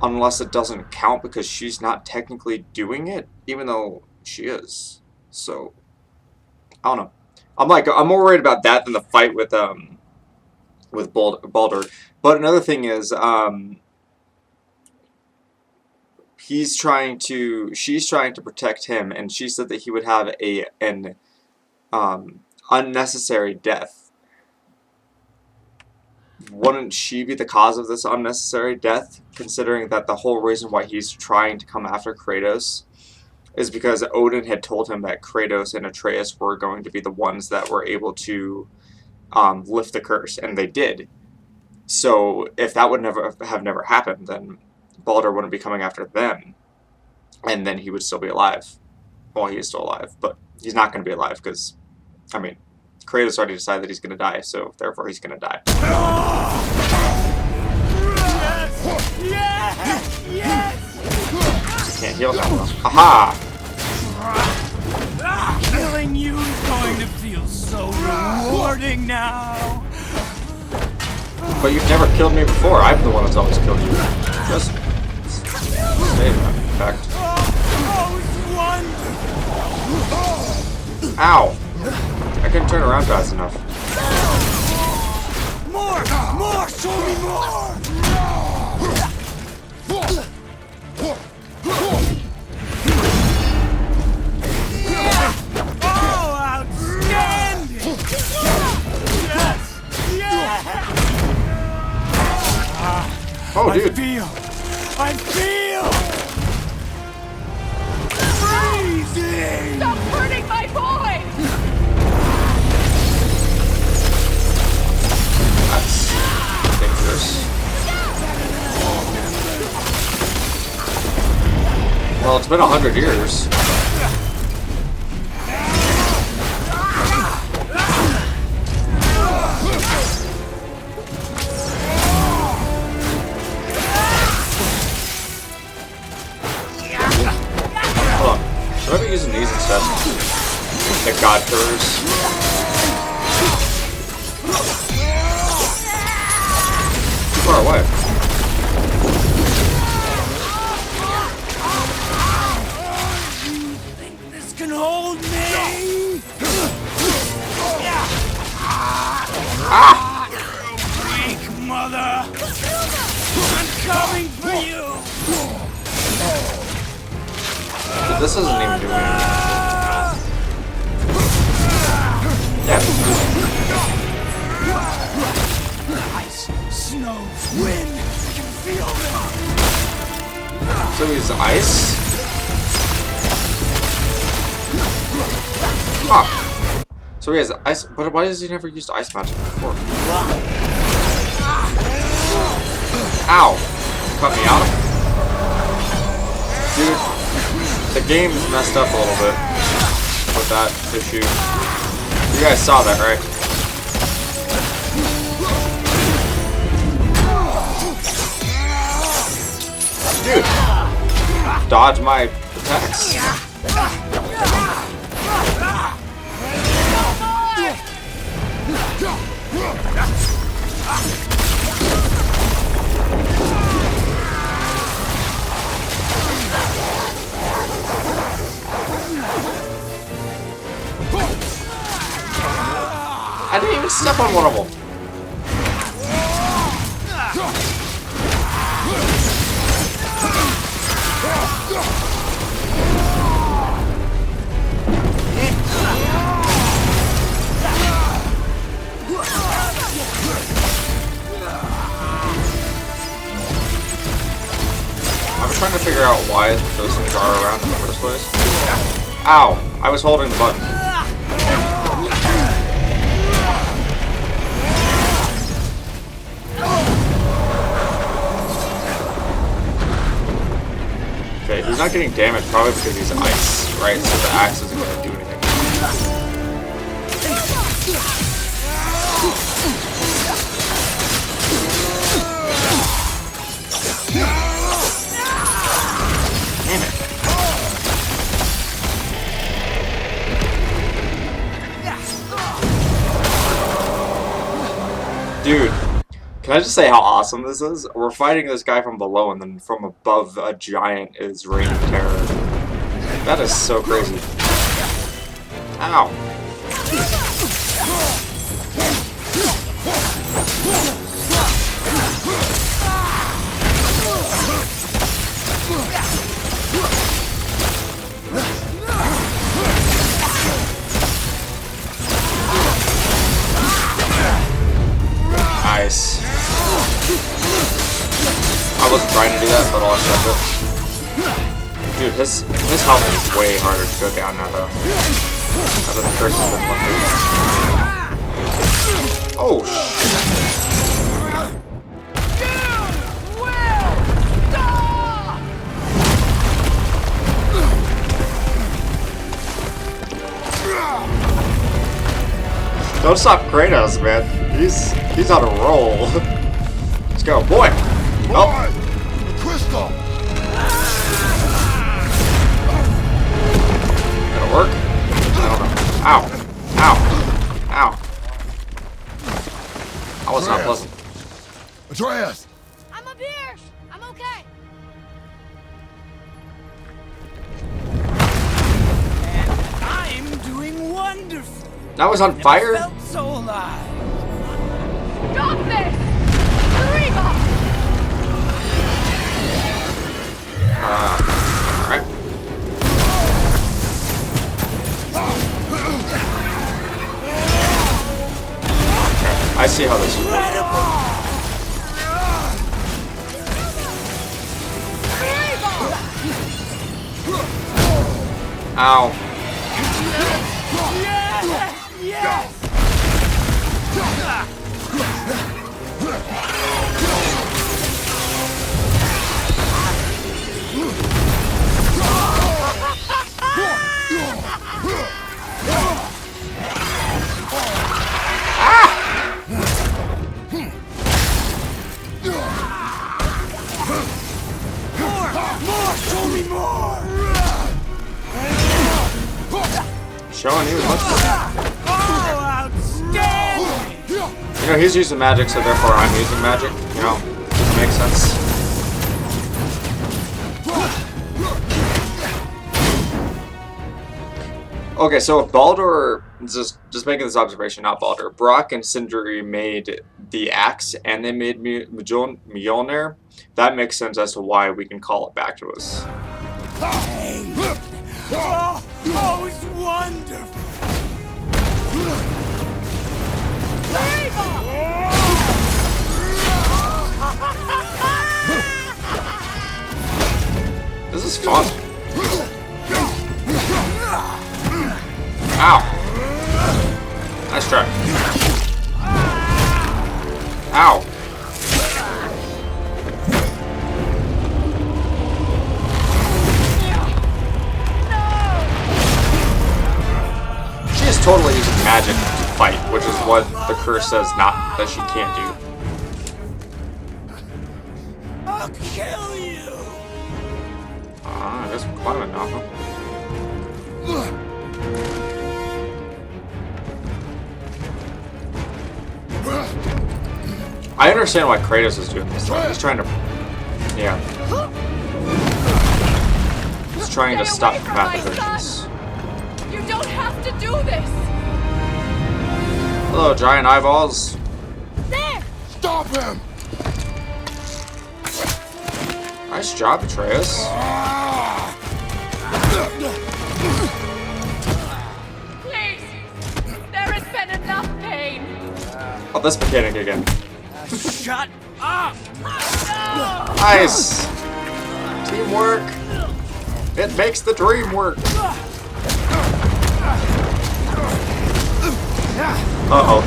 Unless it doesn't count because she's not technically doing it, even though she is. So, I don't know. I'm more worried about that than the fight with Baldur. But another thing is, she's trying to protect him, and she said that he would have an unnecessary death. Wouldn't she be the cause of this unnecessary death, considering that the whole reason why he's trying to come after Kratos is because Odin had told him that Kratos and Atreus were going to be the ones that were able to lift the curse, and they did. So if that would never happened, then Baldur wouldn't be coming after them, and then he would still be alive. Well, he is still alive, but he's not going to be alive because, I mean, Kratos already decided that he's going to die, so therefore he's going to die. Yes! Yes! Can't heal him though. Aha! Killing you is going to feel so rewarding now. But you've never killed me before. I'm the one that's always killed you. Just stay in fact. Oh, it's wonderful. Ow! I couldn't turn around fast enough. More! More! Show me more! Oh, outstanding! Yes! Yes! Oh, dude. I feel! Freezing! Stop hurting my boy! That's dangerous. Well, it's been 100 years. Hold on. Should I be using these instead? The God Killers. Too far away. This can hold me! Ah! Weak mother! I'm coming for you! This isn't even doing anything. Yeah. Ice, snow, wind! I can feel them! So he's ice? Huh. So he has ice, but why has he never used ice magic before? Ow! Cut me out? Dude, the game is messed up a little bit with that issue. You guys saw that, right? Dude! Dodge my attacks. I didn't even step on one of them. I'm trying to figure out why those things are around in the first place. Ow! I was holding the button. Okay, he's not getting damaged probably because he's ice, right? So the axe isn't going to do anything. Damn it. Dude, can I just say how awesome this is? We're fighting this guy from below, and then from above, a giant is raining terror. That is so crazy. Ow. Nice. I wasn't trying to do that, but I'll accept it. Dude, his health is way harder to go down now, though. Now that the curse has been lifted. Oh, shit! Don't stop Kratos, man. He's on a roll. Let's go, boy. Oh, the crystal. Gonna work? I don't know. Ow! Ow! Ow! That was not pleasant. Atreus. I'm up here. I'm okay. I'm doing wonderful. That was on fire? Never felt so alive. Stop this! Reba! Alright. Okay, I see how this works. Ow. Yes! Showing you as much. Oh, outstanding! You know, he's using magic, so therefore I'm using magic. You know, it makes sense. Okay, so if Baldur, just making this observation, not Baldur, Brock and Sindri made the axe and they made Mjolnir, that makes sense as to why we can call it back to us. Oh, it's wonderful! This is fun. Ow. Nice try. Ow. She is totally using magic to fight, which is what the curse says not that she can't do. I'll kill you! I guess we're climbing now, huh? I understand why Kratos is doing this. He's trying to... Yeah. He's trying to stop the path of vengeance. You don't have to do this! Hello, giant eyeballs. There! Stop him! Nice job, Atreus. Oh, this mechanic again. Shut up! Nice! Teamwork! It makes the dream work! Uh-oh.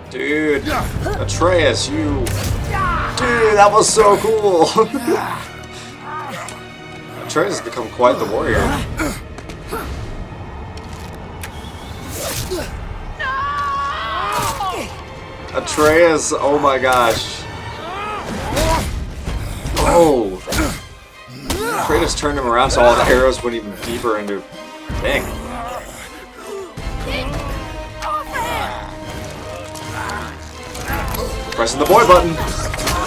Dude, Atreus, you... Dude, that was so cool! Atreus has become quite the warrior. Atreus, oh my gosh. Oh! Kratos turned him around so all the arrows went even deeper into... Dang. Pressing the boy button.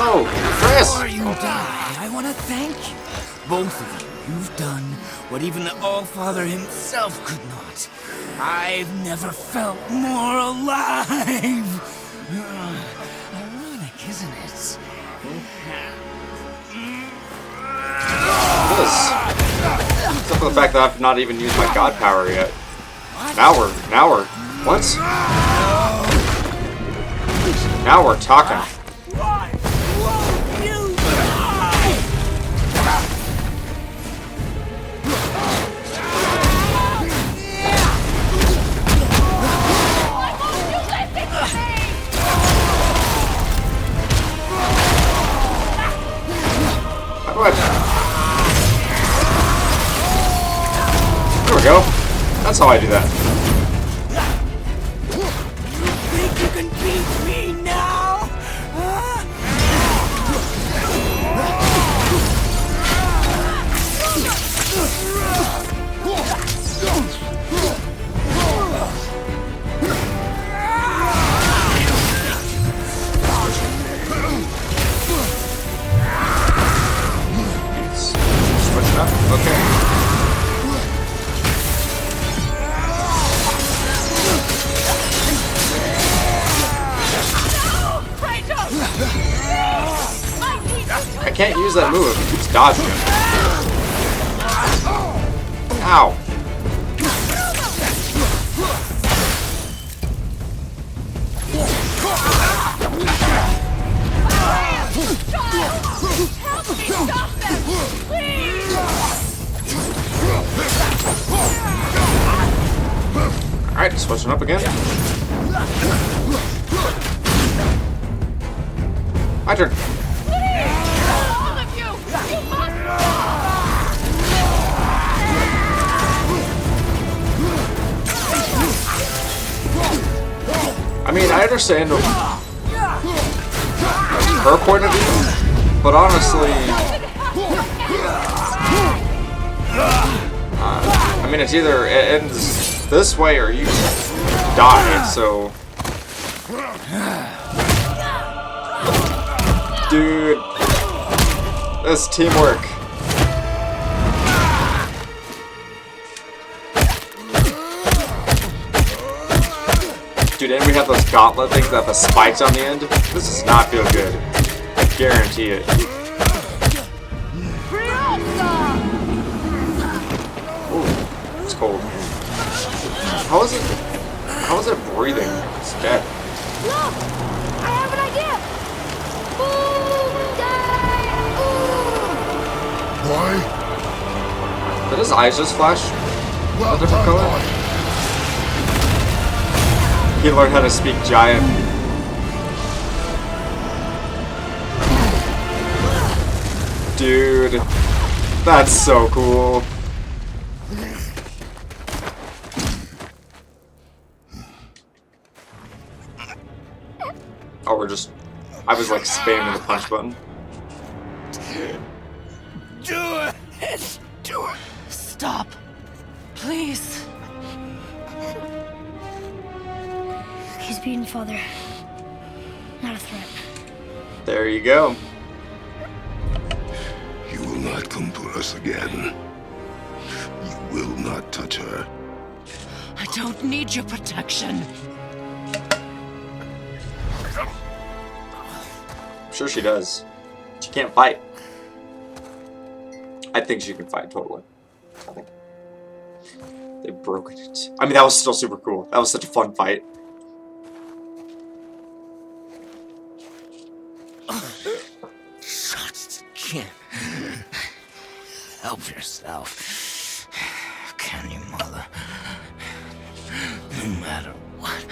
Oh, Chris! Before you die, I want to thank you. Both of you. You've done what even the All-Father himself could not. I've never felt more alive. Ironic, isn't it? Except for the fact that I've not even used my god power yet. Now we're talking. Why won't you die? Why won't you listen to me? How do I... There we go. That's how I do that. Think you can beat me now? Huh? Switching up? Okay. I can't use that move if he keeps dodging it. Ow. Help me stop them! Please! Alright, switching up again. My turn. All of you! You must... I mean, I understand her point of view, but honestly, I mean, it's either it ends this way or you die, so... Dude, this teamwork. Dude, and we have those gauntlet things that have the spikes on the end. This does not feel good. I guarantee it. Ooh, it's cold. How is it breathing? It's dead. Look! I have an idea! Why? Did his eyes just flash a different color? He learned how to speak giant. Dude, that's so cool. Oh, I was like spamming the punch button. Do it! Do it! Stop. Please. He's beaten Father. Not a threat. There you go. You will not come for us again. You will not touch her. I don't need your protection. I'm sure she does. She can't fight. I think she can fight totally. I think they've broken it. I mean, that was still super cool. That was such a fun fight. Shots again. Help yourself. Can you, mother? No matter what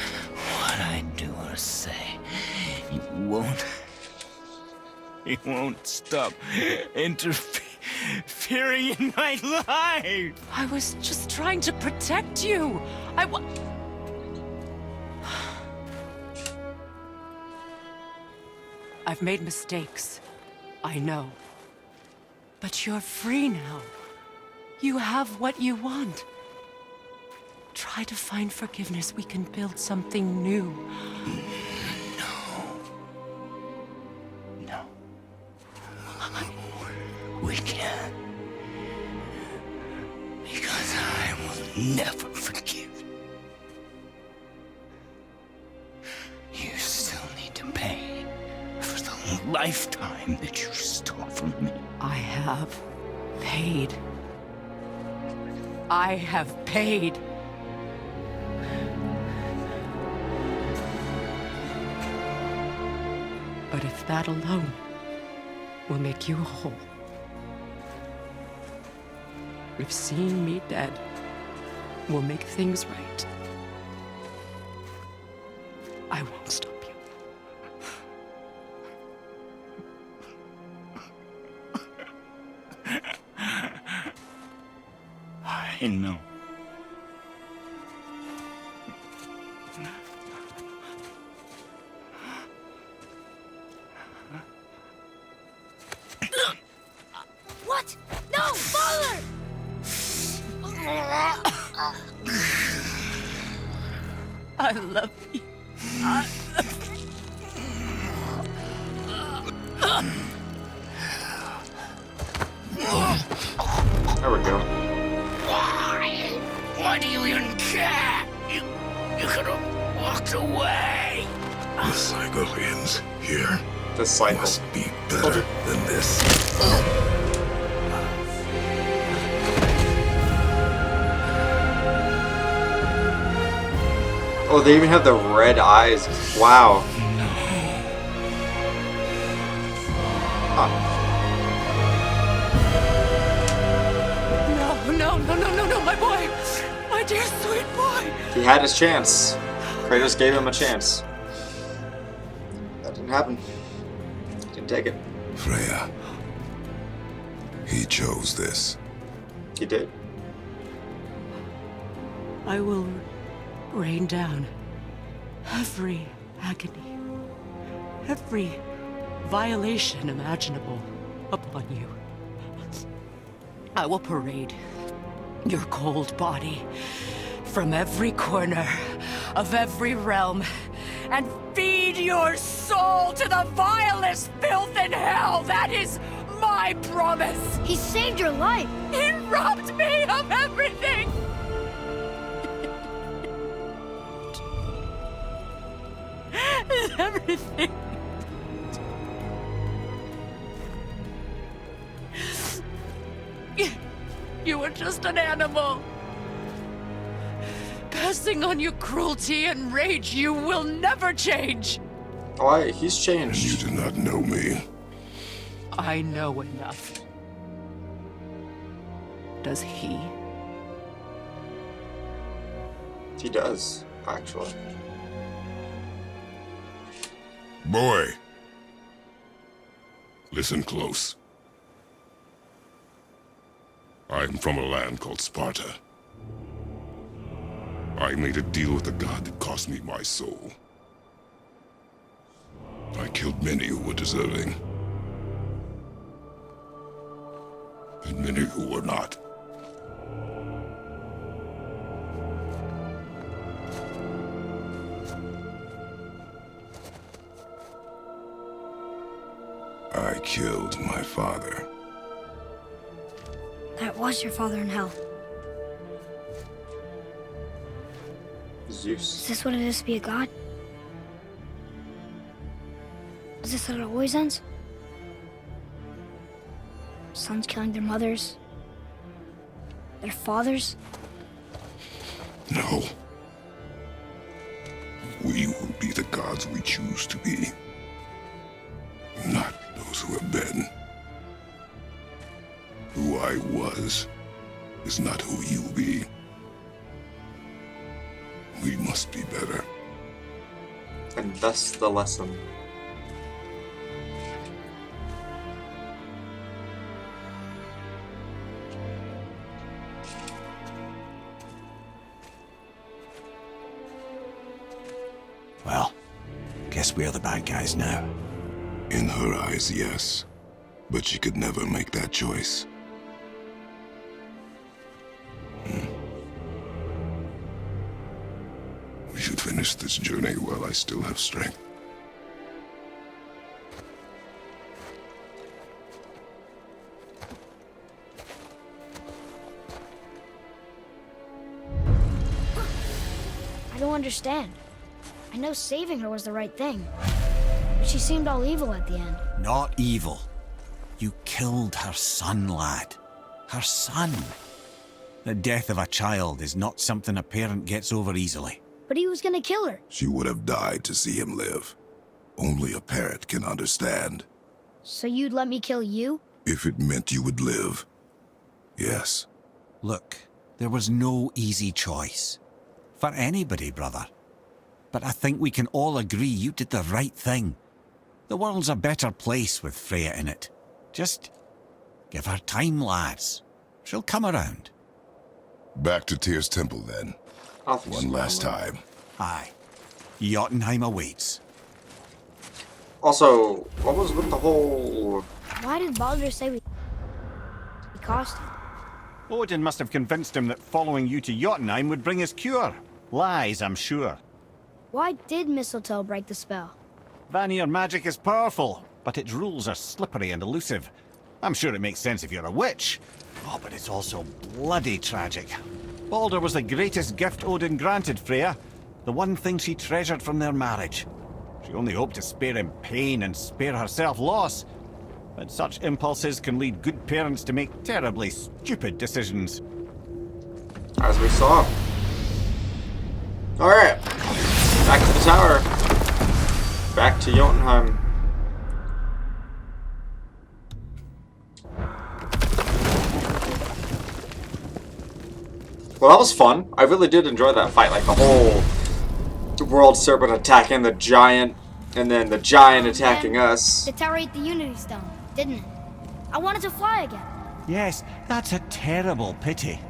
I do or say, you won't stop interfering in my life. I was just trying to protect you. I've made mistakes. I know. But you're free now. You have what you want. Try to find forgiveness. We can build something new. No. We can't. Because I will never forgive. You still need to pay for the lifetime that you stole from me. I have paid. I have paid. But if that alone will make you whole, if seeing me dead will make things right, I won't stop you. I know. What? No, father! I love you. There we go. Why do you even care? You could have walked away. The cycle ends here. The cycle must be better than this. Oh, they even have the red eyes. Wow. No, my boy! My dear sweet boy! He had his chance. Kratos gave him a chance. That didn't happen. Didn't take it. Freya. He chose this. He did. I will rain down every agony, every violation imaginable upon you. I will parade your cold body from every corner of every realm and feed your soul to the vilest filth in hell. That is my promise. He saved your life. He robbed me of everything. Everything. You were just an animal. Passing on your cruelty and rage, you will never change. Oh, he's And changed. you do not know me. I know enough. Does he? He does, actually. Boy. Listen close. I'm from a land called Sparta. I made a deal with a god that cost me my soul. I killed many who were deserving. And many who were not. I killed my father. That was your father in hell. Zeus. Is this what it is to be a god? Is this how it always ends? Sons killing their mothers. Their fathers. No. We will be the gods we choose to be. Not those who have been. Who I was is not who you'll be. We must be better. And thus the lesson. Well, guess we're the bad guys now. In her eyes, yes. But she could never make that choice. We should finish this journey while I still have strength. I don't understand. I know saving her was the right thing. But she seemed all evil at the end. Not evil. You killed her son, lad. Her son. The death of a child is not something a parent gets over easily. But he was gonna kill her. She would have died to see him live. Only a parent can understand. So you'd let me kill you? If it meant you would live. Yes. Look, there was no easy choice. For anybody, brother. But I think we can all agree you did the right thing. The world's a better place with Freya in it. Just give her time, lads. She'll come around. Back to Tyr's temple, then. One last time. Aye. Jotunheim awaits. Also, what was with the whole... Why did Baldur say we cost him? Odin must have convinced him that following you to Jotunheim would bring his cure. Lies, I'm sure. Why did mistletoe break the spell? Vanir magic is powerful, but its rules are slippery and elusive. I'm sure it makes sense if you're a witch. Oh, but it's also bloody tragic. Baldur was the greatest gift Odin granted Freya, the one thing she treasured from their marriage. She only hoped to spare him pain and spare herself loss. But such impulses can lead good parents to make terribly stupid decisions. As we saw. Alright. Back to the tower. Back to Jotunheim. Well, that was fun. I really did enjoy that fight. Like the whole world serpent attacking the giant, and then the giant attacking us. The tower ate the Unity Stone, didn't it? I wanted to fly again. Yes, that's a terrible pity.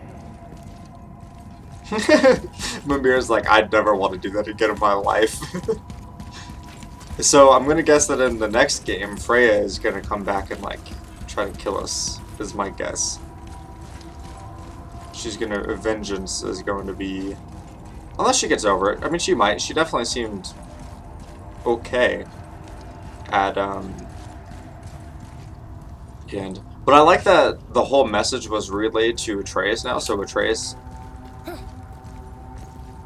Mimir's like, I'd never want to do that again in my life. So I'm gonna guess that in the next game, Freya is gonna come back and like try to kill us, is my guess. She's gonna, vengeance is going to be, unless she gets over it. I mean, she might. She definitely seemed okay at the end. But I like that the whole message was relayed to Atreus now, so Atreus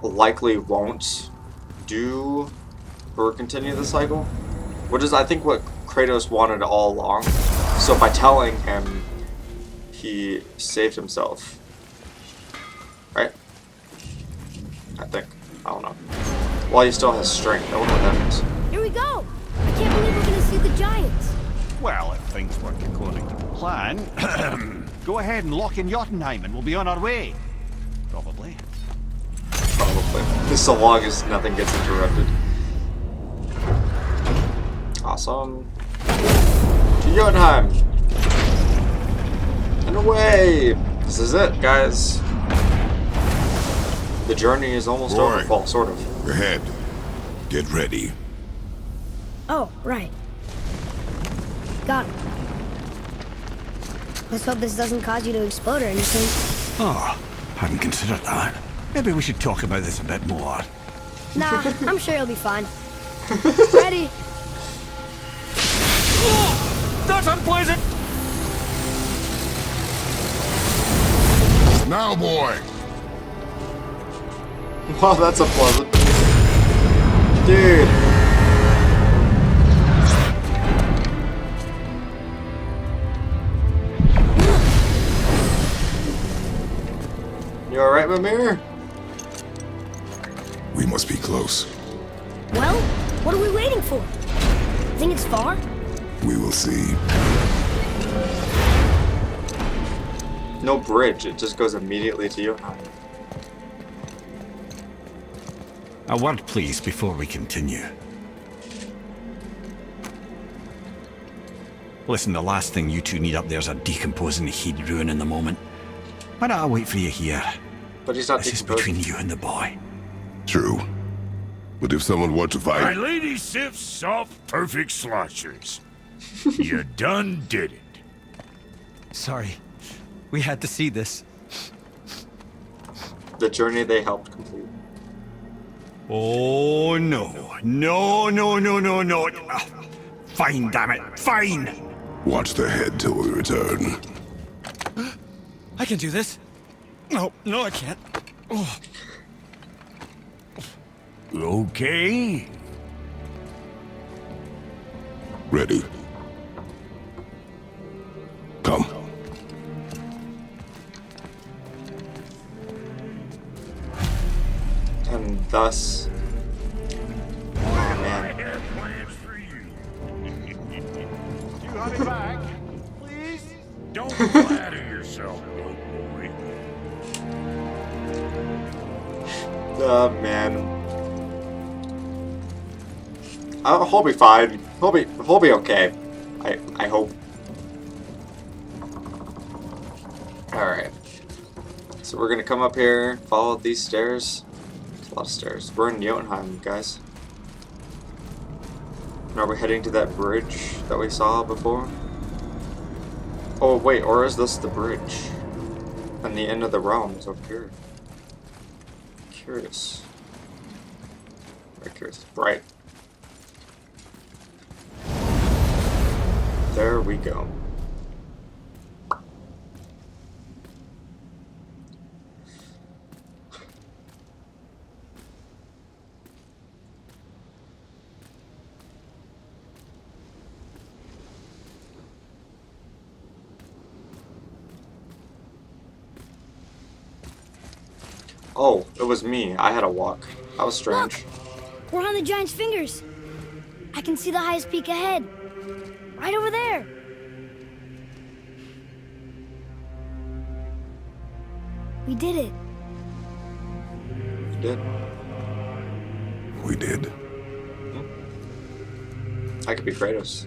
likely won't do or continue the cycle, which is I think what Kratos wanted all along. So by telling him, he saved himself, right? I think. I don't know. While he still has strength. I wonder what that means. Here we go! I can't believe we're gonna see the giants. Well, if things work according to plan, go ahead and lock in Jotunheim and we'll be on our way. Probably. Probably. So long as nothing gets interrupted. Awesome. To Jotunheim! And away! This is it, guys. The journey is almost over, well, sort of. Ahead. Get ready. Oh, right. Got it. Let's hope this doesn't cause you to explode or anything. Oh, hadn't considered that. Maybe we should talk about this a bit more. Nah, I'm sure you'll be fine. Ready? Oh, that's unpleasant! Now, boy! Wow, that's unpleasant. Dude. alright, Mimir? We must be close. Well, what are we waiting for? Think it's far? We will see. No bridge, it just goes immediately to you. A word, please, before we continue. Listen, the last thing you two need up there is a decomposing heat ruining the moment. Why don't I wait for you here? But he's not This is decomposing. between you and the boy. True. But if someone were to My fight, lady sips soft, perfect sloshers. You done did it. Sorry. We had to see this. The journey they helped complete. Oh, no. No, no, no, no, no. Ah, fine, damn it. Fine. watch the head till we return. I can do this. No, I can't. Oh. Okay. Ready. Come. And thus... Oh, man. I have plans for you. You have it back, please? Don't flatter yourself, little boy. Oh, man. He'll be fine. He'll be okay. I hope. Alright. So we're gonna come up here, follow these stairs. There's a lot of stairs. We're in Jotunheim, guys. And are we heading to that bridge that we saw before? Oh wait, or is this the bridge? And the end of the realms over here. Curious. Very curious. Right. There we go. Oh, it was me. I had to walk. That was strange. Look, we're on the giant's fingers. I can see the highest peak ahead. Right over there. We did it. You did. We did. I could be Kratos.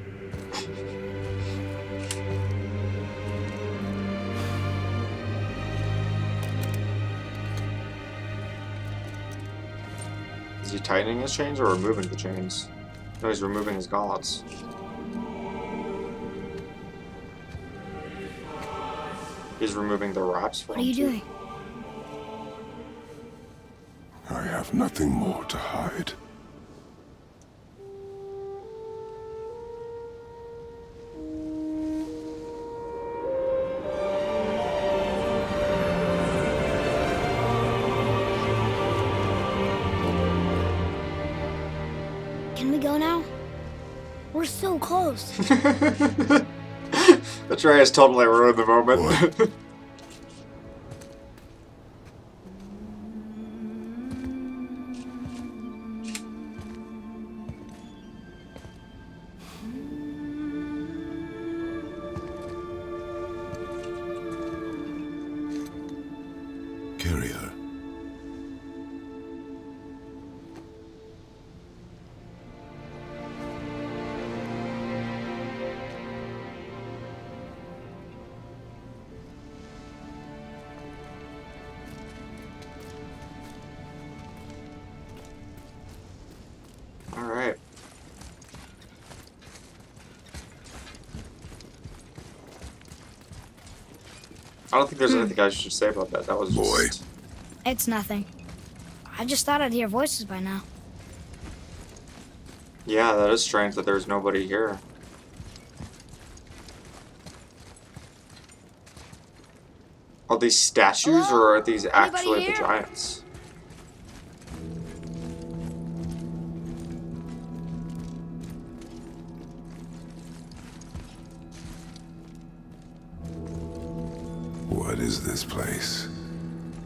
Is he tightening his chains or removing the chains? No, he's removing his gauntlets. He's removing the wraps for What are him you too. doing? I have nothing more to hide. Can we go now? We're so close. The tray has totally ruined the moment. Carry her. Alright. I don't think there's anything I should say about that. That was just... It's nothing. I just thought I'd hear voices by now. Yeah, that is strange that there's nobody here. Are these statues or are these actually the here? giants? What is this place?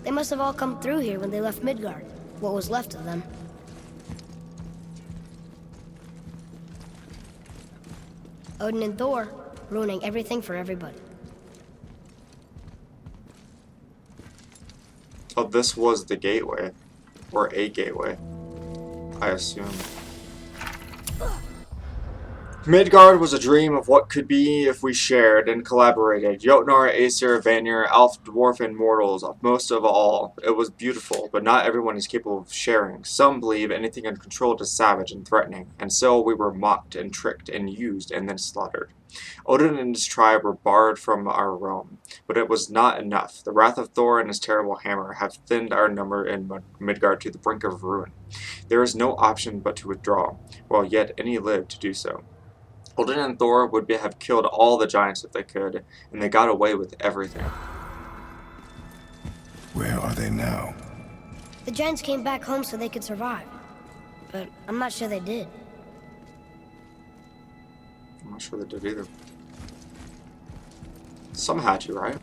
They must have all come through here when they left Midgard. What was left of them. Odin and Thor, ruining everything for everybody. Oh, this was the gateway. Or a gateway, I assume. Midgard was a dream of what could be if we shared and collaborated. Jotnar, Aesir, Vanir, Elf, Dwarf, and Mortals. Most of all, it was beautiful, but not everyone is capable of sharing. Some believe anything uncontrolled is savage and threatening, and so we were mocked and tricked and used and then slaughtered. Odin and his tribe were barred from our realm, but it was not enough. The wrath of Thor and his terrible hammer have thinned our number in Midgard to the brink of ruin. There is no option but to withdraw, while yet any live to do so. Odin and Thor would have killed all the giants if they could, and they got away with everything. Where are they now? The giants came back home so they could survive. But I'm not sure they did. I'm not sure they did either. Some had to, right?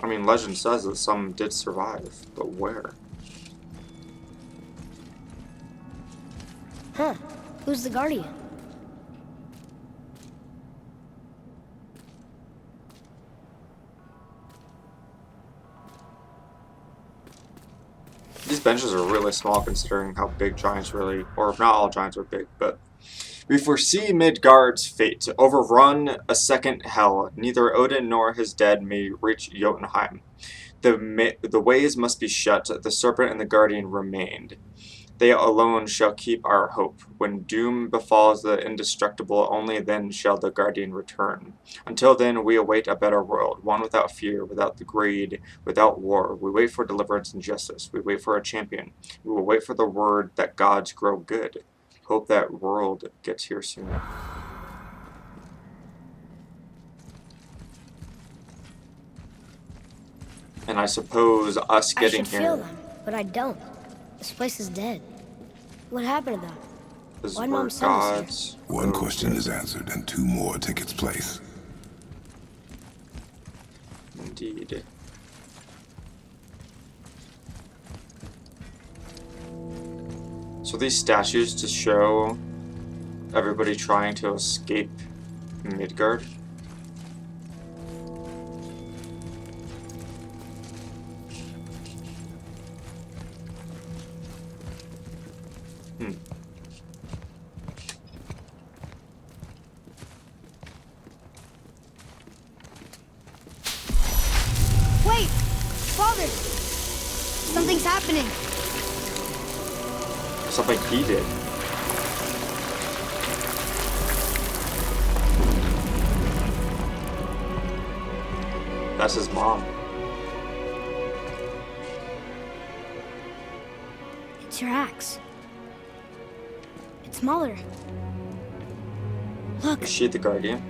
I mean, legend says that some did survive, but where? Huh. Who's the Guardian? These benches are really small considering how big giants really, or not all giants are big, but we foresee Midgard's fate. To overrun a second hell, neither Odin nor his dead may reach Jotunheim. The ways must be shut, the serpent and the guardian remained. They alone shall keep our hope. When doom befalls the indestructible, only then shall the guardian return. Until then, we await a better world, one without fear, without the greed, without war. We wait for deliverance and justice. We wait for a champion. We will wait for the word that gods grow good. Hope that world gets here soon. And I suppose us getting I should here feel them, but I don't. This place is dead. What happened to them? is Why'd where Mom send us here? gods. One question is answered, and two more take its place. Indeed. So these statues to show everybody trying to escape Midgard. Wait! Father! Something's happening! Something he did. That's his mom. It's your axe. It's smaller. Look, Is she the guardian?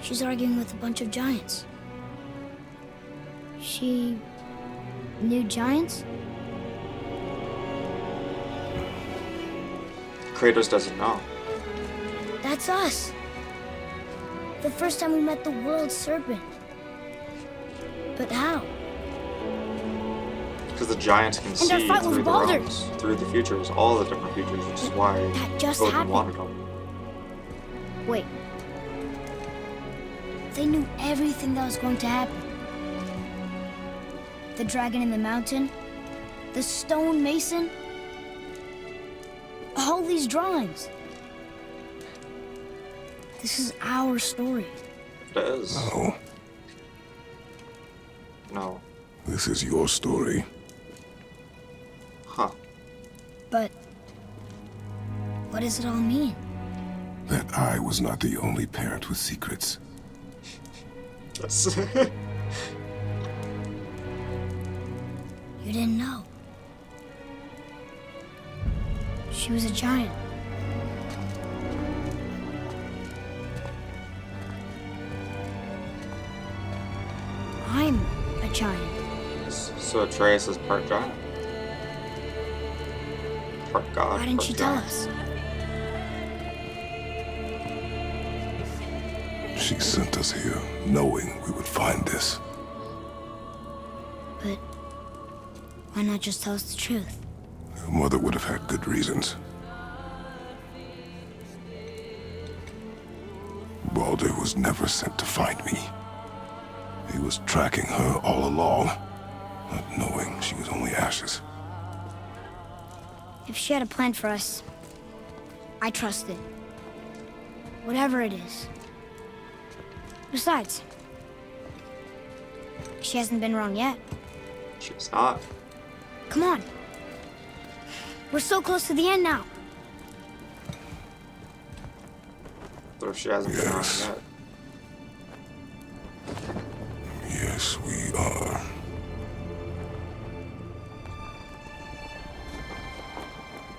she's arguing with a bunch of giants. She knew giants? Kratos doesn't know. That's us. The first time we met the world serpent. But how? Because the giants can our see fight with through the Baldur. realms, through the futures, all the different futures, which is why That just Odin happened. wanted them. Wait. They knew everything that was going to happen. The dragon in the mountain, the stone mason, all these drawings. This is our story. It is. No, No. this is your story. Huh. But what does it all mean? That I was not the only parent with secrets. That's You didn't know. She was a giant. I'm a giant. So Atreus is part giant? Part god? Why didn't part you tell giant. us? She sent us here, knowing we would find this. But why not just tell us the truth? Your mother would have had good reasons. Baldur was never sent to find me. He was tracking her all along, not knowing she was only ashes. If she had a plan for us, I trust it. Whatever it is. Besides, she hasn't been wrong yet. She's not. Come on. We're so close to the end now. Or she hasn't been wrong Yes. yet. Yes, we are.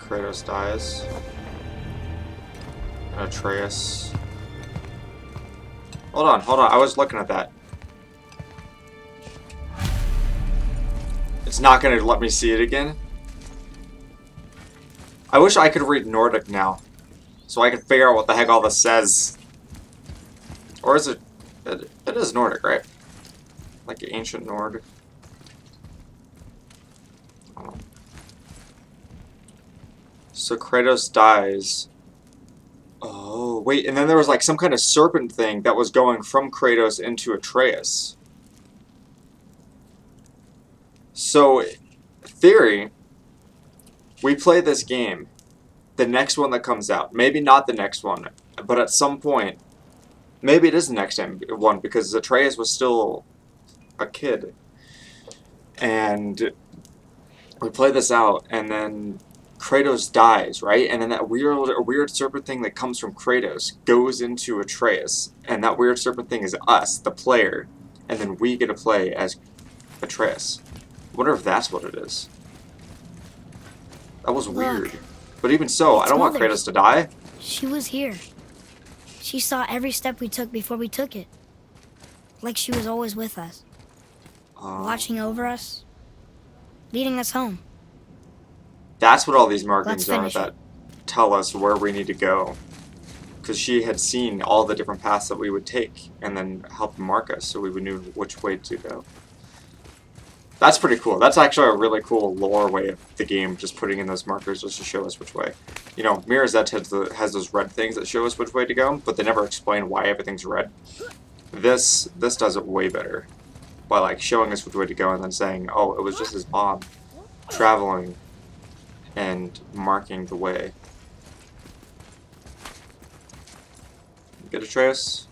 Kratos dies. And Atreus. Hold on. I was looking at that. It's not going to let me see it again. I wish I could read Nordic now, so I could figure out what the heck all this says. Or is it... It is Nordic, right? Like ancient Nord. Oh. So Kratos dies. Oh, wait, and then there was like some kind of serpent thing that was going from Kratos into Atreus. So, theory, we play this game, the next one that comes out, maybe not the next one, but at some point, maybe it is the next one, because Atreus was still a kid. And we play this out, and then Kratos dies, right? And then that weird serpent thing that comes from Kratos goes into Atreus, and that weird serpent thing is us, the player, and then we get to play as Atreus. I wonder if that's what it is. That was weird. But even so, I don't want Kratos to die. She was here. She saw every step we took before we took it. Like she was always with us. Watching over us. Leading us home. That's what all these markings are finish that tell us where we need to go. Because she had seen all the different paths that we would take and then help mark us so we would know which way to go. That's pretty cool. That's actually a really cool lore way of the game, just putting in those markers just to show us which way. You know, Mirror's Edge has those red things that show us which way to go, but they never explain why everything's red. This does it way better. By like showing us which way to go and then saying, oh, it was just his mom traveling and marking the way. Get Atreus?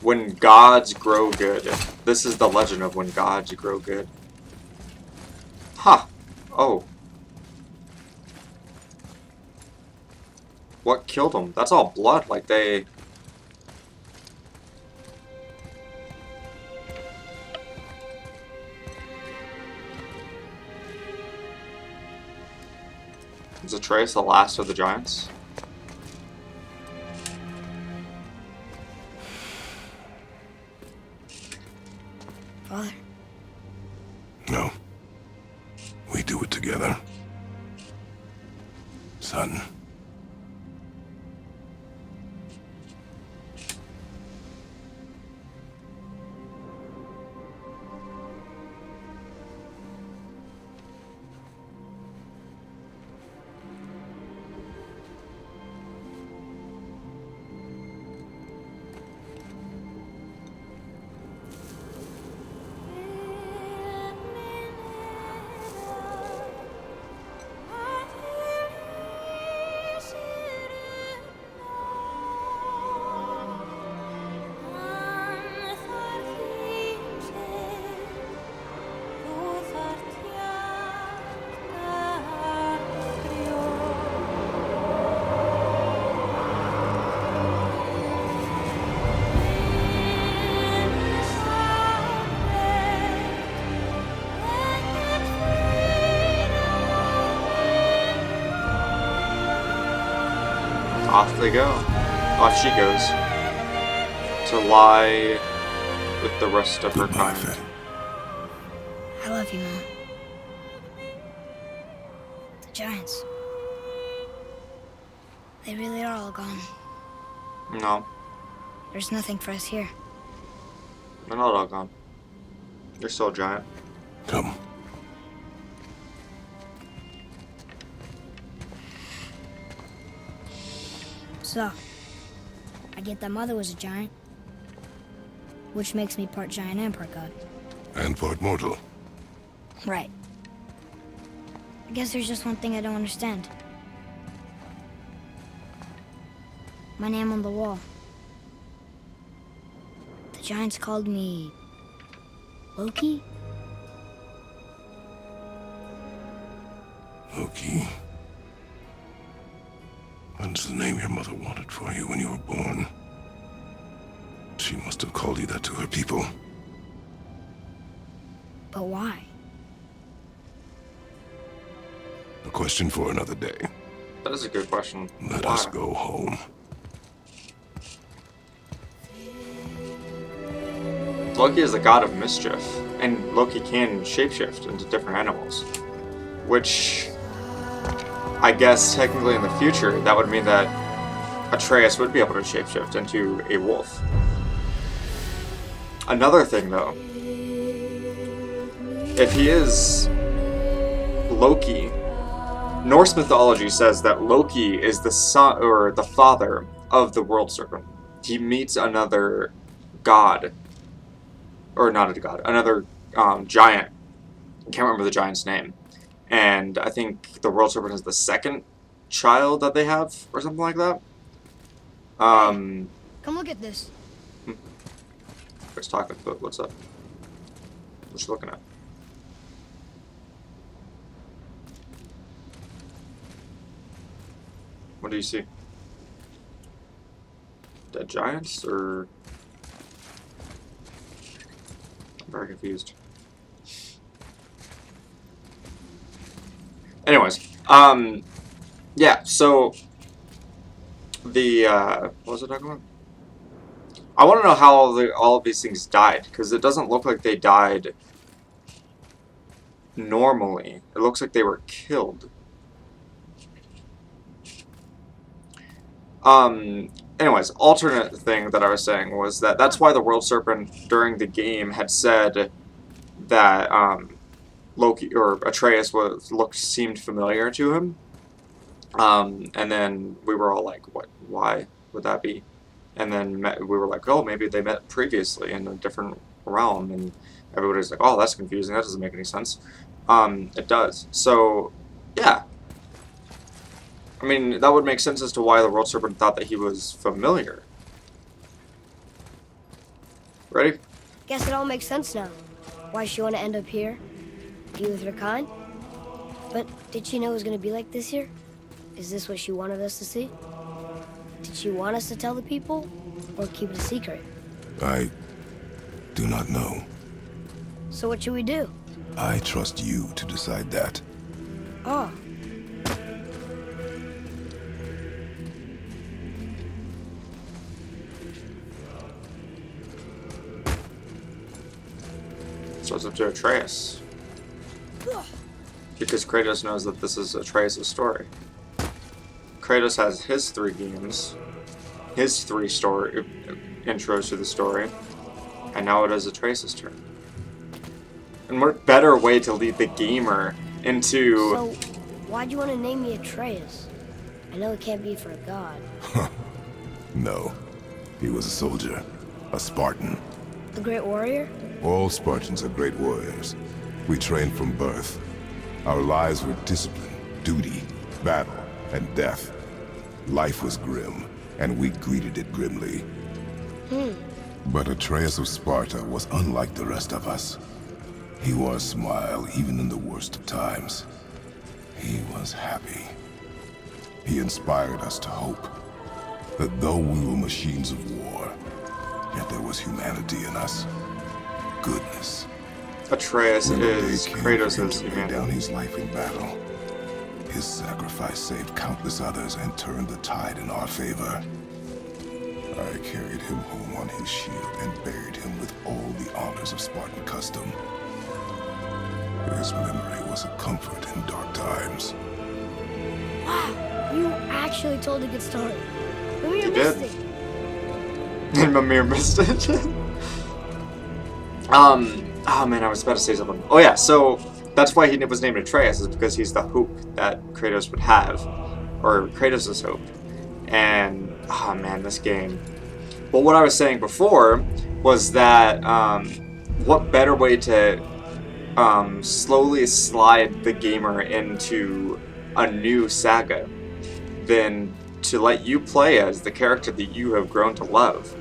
When gods grow good. This is the legend of when gods grow good. Huh. Oh. What killed them? That's all blood, like they... Is Atreus the last of the giants? Father. No. We do it together. Son. Off they go. Off she goes. To lie with the rest of her kind. I love you, Mom. The Giants. They really are all gone. No, There's nothing for us here. they're not all gone. You're still a giant. Come. So, I get that Mother was a giant, which makes me part giant and part god. And part mortal. Right. I guess there's just one thing I don't understand. My name on the wall. The giants called me... Loki? Loki. That's the name your mother wanted for you when you were born. She must have called you that to her people. But why? A question for another day. That is a good question. Let Why? us go home. Loki is the god of mischief, and Loki can shapeshift into different animals. Which, I guess, technically in the future, that would mean that Atreus would be able to shapeshift into a wolf. Another thing, though, if he is Loki, Norse mythology says that Loki is the son or the father of the world serpent. He meets another god, or not a god, another giant. I can't remember the giant's name, and I think the world serpent is the second child that they have, or something like that. Come look at this. Chris talking, but what's up? What you looking at? What do you see? Dead giants, or... I'm very confused. Anyways, yeah, so... The, what was I talking about? I want to know how all of these things died, because it doesn't look like they died normally. It looks like they were killed. Anyways, alternate thing that I was saying was that that's why the World Serpent during the game had said that Loki or Atreus seemed familiar to him. And then we were all like, "What? Why would that be?" And then we were like, "Oh, maybe they met previously in a different realm." And everybody's like, "Oh, that's confusing. That doesn't make any sense." It does. So, yeah. I mean, that would make sense as to why the World Serpent thought that he was familiar. Ready? Guess it all makes sense now. Why she want to end up here? Be with her kind? But did she know it was going to be like this here? Is this what she wanted us to see? Did she want us to tell the people? Or keep it a secret? I do not know. So what should we do? I trust you to decide that. Oh. So it's up to Atreus. Because Kratos knows that this is Atreus' story. Kratos has his 3 games, his 3 intros to the story, and now it is Atreus' turn. And what better way to lead the gamer into... So, why'd you want to name me Atreus? I know it can't be for a god. No. He was a soldier. A Spartan. A great warrior? All Spartans are great warriors. We trained from birth. Our lives were discipline, duty, battle, and death. Life was grim, and we greeted it grimly. But Atreus of Sparta was unlike the rest of us. He wore a smile even in the worst of times. He was happy. He inspired us to hope that though we were machines of war, yet there was humanity in us. Goodness. Atreus When the day is came for him Kratos' to lay humanity. down his life in battle. His sacrifice saved countless others and turned the tide in our favor. I carried him home on his shield and buried him with all the honors of Spartan custom. His memory was a comfort in dark times. Wow, you actually told a good story. Mimir You missed did. it. And Mimir missed it. Oh man, I was about to say something. Oh yeah, so that's why he was named Atreus, is because he's the hope that Kratos would have. Or Kratos' hope. And, oh man, this game. But what I was saying before was that, what better way to slowly slide the gamer into a new saga than to let you play as the character that you have grown to love.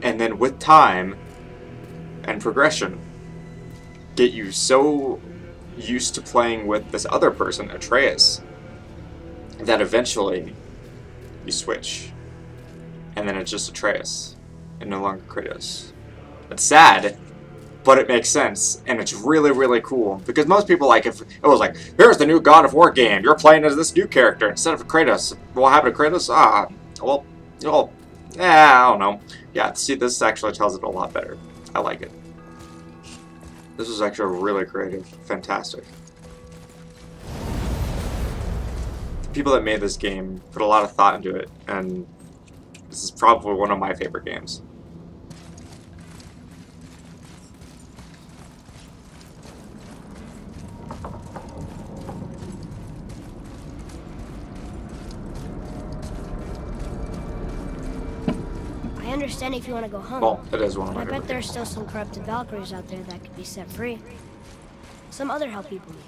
And then with time and progression, get you so used to playing with this other person, Atreus, that eventually you switch. And then it's just Atreus, and no longer Kratos. It's sad, but it makes sense, and it's really, really cool. Because most people, like, if it was like, here's the new God of War game, you're playing as this new character instead of Kratos. What happened to Kratos? I don't know. Yeah, see, this actually tells it a lot better. I like it. This was actually really creative. Fantastic. The people that made this game put a lot of thought into it, and this is probably one of my favorite games. I understand if you want to go home. Well, it is one of But my I favorite bet there's games. still some corrupted Valkyries out there that could be set free. Some other help people need.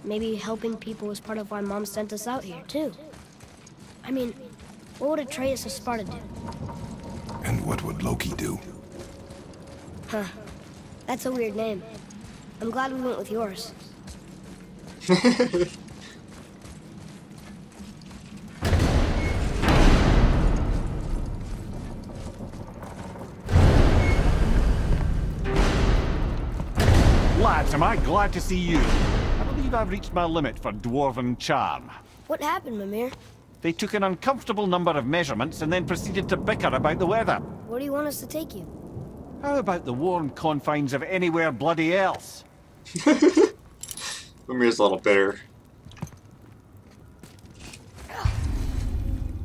Maybe helping people was part of why Mom sent us out here, too. I mean, what would Atreus of Sparta do? And what would Loki do? Huh. That's a weird name. I'm glad we went with yours. Lads, am I glad to see you? I believe I've reached my limit for dwarven charm. What happened, Mimir? They took an uncomfortable number of measurements and then proceeded to bicker about the weather. Where do you want us to take you? How about the warm confines of anywhere bloody else? Mimir's a little bitter.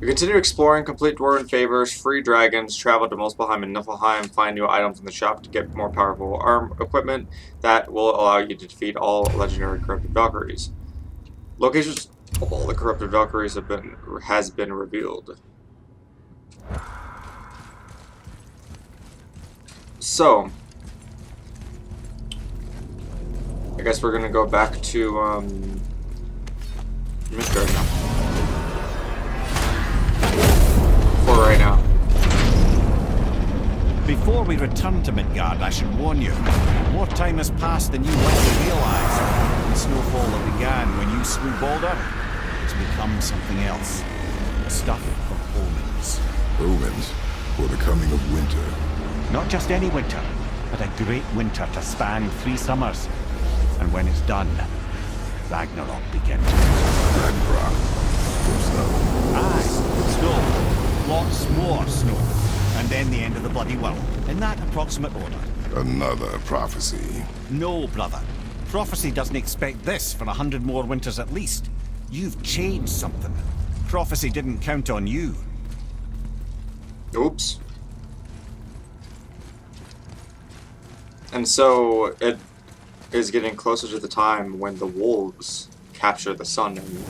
We continue exploring, complete dwarven favors, free dragons, travel to Muspelheim and Niflheim, find new items in the shop to get more powerful arm equipment that will allow you to defeat all legendary corrupted Valkyries. Locations of all the corrupted Valkyries has been revealed. So, I guess we're gonna go back to Midgard now. For right now. Before we return to Midgard, I should warn you, more time has passed than you likely realize. The snowfall that began when you slew Balder has become something else. The stuff of omens. Omens for the coming of winter. Not just any winter, but a great winter to span 3 summers. And when it's done, Ragnarok begins. Ragnarok. For snow. Aye, snow. Lots more snow. And then the end of the bloody world. In that approximate order. Another prophecy. No, brother. Prophecy doesn't expect this for 100 more winters at least. You've changed something. Prophecy didn't count on you. Oops. And so it is getting closer to the time when the wolves capture the sun and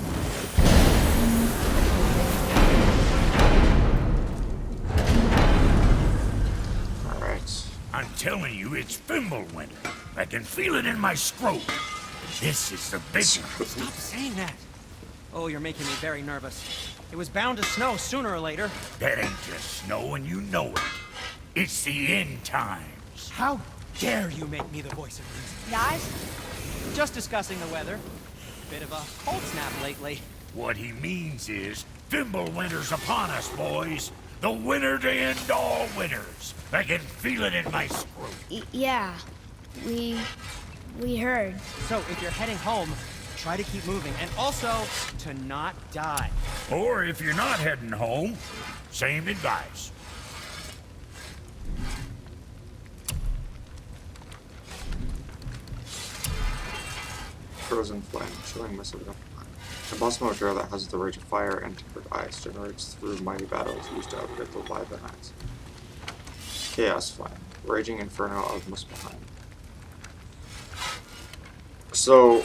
alright. I'm telling you, it's Fimbulwinter. I can feel it in my scrotum. This is the big one. Stop saying that. Oh, you're making me very nervous. It was bound to snow sooner or later. That ain't just snow, and you know it. It's the end times. How dare you make me the voice of reason? Guys, just discussing the weather. Bit of a cold snap lately. What he means is, Fimbulwinter's upon us, boys. The winter to end all winters. I can feel it in my scrotum. Yeah, we heard. So if you're heading home, try to keep moving, and also to not die. Or if you're not heading home, same advice. Frozen flame, chilling mist of the Impossible material that has the rage of fire and tempered ice generates through mighty battles used to upgrade the Leviathan axe. Chaos Flame. Raging Inferno of Muspelheim. So...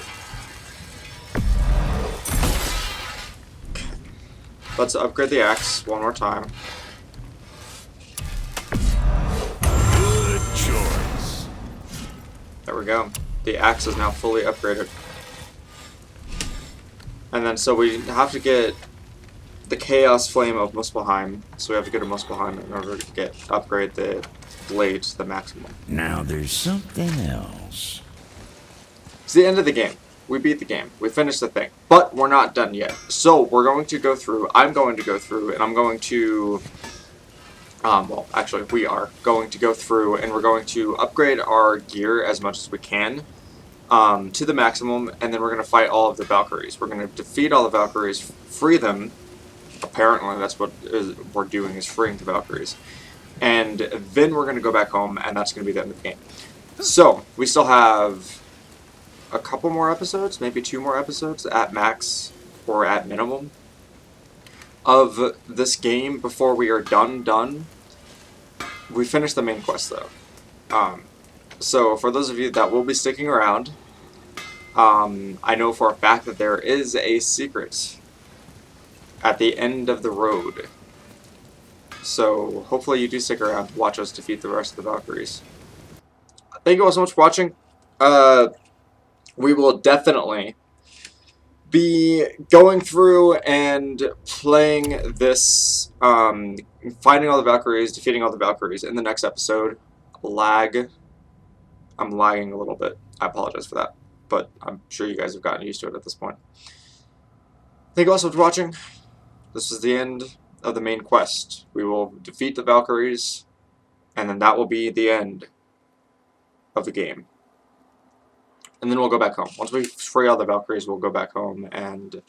let's upgrade the axe one more time. Good choice. There we go. The axe is now fully upgraded. And then so we have to get the Chaos Flame of Muspelheim. So we have to go to Muspelheim in order to upgrade the blade to the maximum. Now there's something else. It's the end of the game. We beat the game. We finished the thing. But we're not done yet. So we're going to go through, I'm going to go through, and I'm going to, well, actually we are going to go through and we're going to upgrade our gear as much as we can to the maximum, and then we're going to fight all of the Valkyries. We're going to defeat all the Valkyries, free them. Apparently that's what we're doing, is freeing the Valkyries. And then we're going to go back home, and that's going to be the end of the game. So, we still have a couple more episodes, maybe 2 more episodes at max, or at minimum, of this game before we are done. We finished the main quest, though. So, for those of you that will be sticking around, I know for a fact that there is a secret at the end of the road. So, hopefully you do stick around to watch us defeat the rest of the Valkyries. Thank you all so much for watching. We will definitely be going through and playing this, finding all the Valkyries, defeating all the Valkyries in the next episode. I'm lagging a little bit. I apologize for that, but I'm sure you guys have gotten used to it at this point. Thank you all so much for watching. This is the end of the main quest. We will defeat the Valkyries, and then that will be the end of the game. And then we'll go back home. Once we free all the Valkyries, we'll go back home and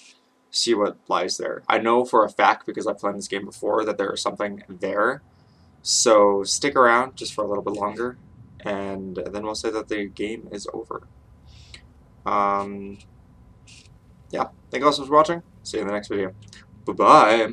see what lies there. I know for a fact, because I've played this game before, that there is something there. So stick around just for a little bit longer, and then we'll say that the game is over. Yeah, thank you all so much for watching. See you in the next video. Bye-bye.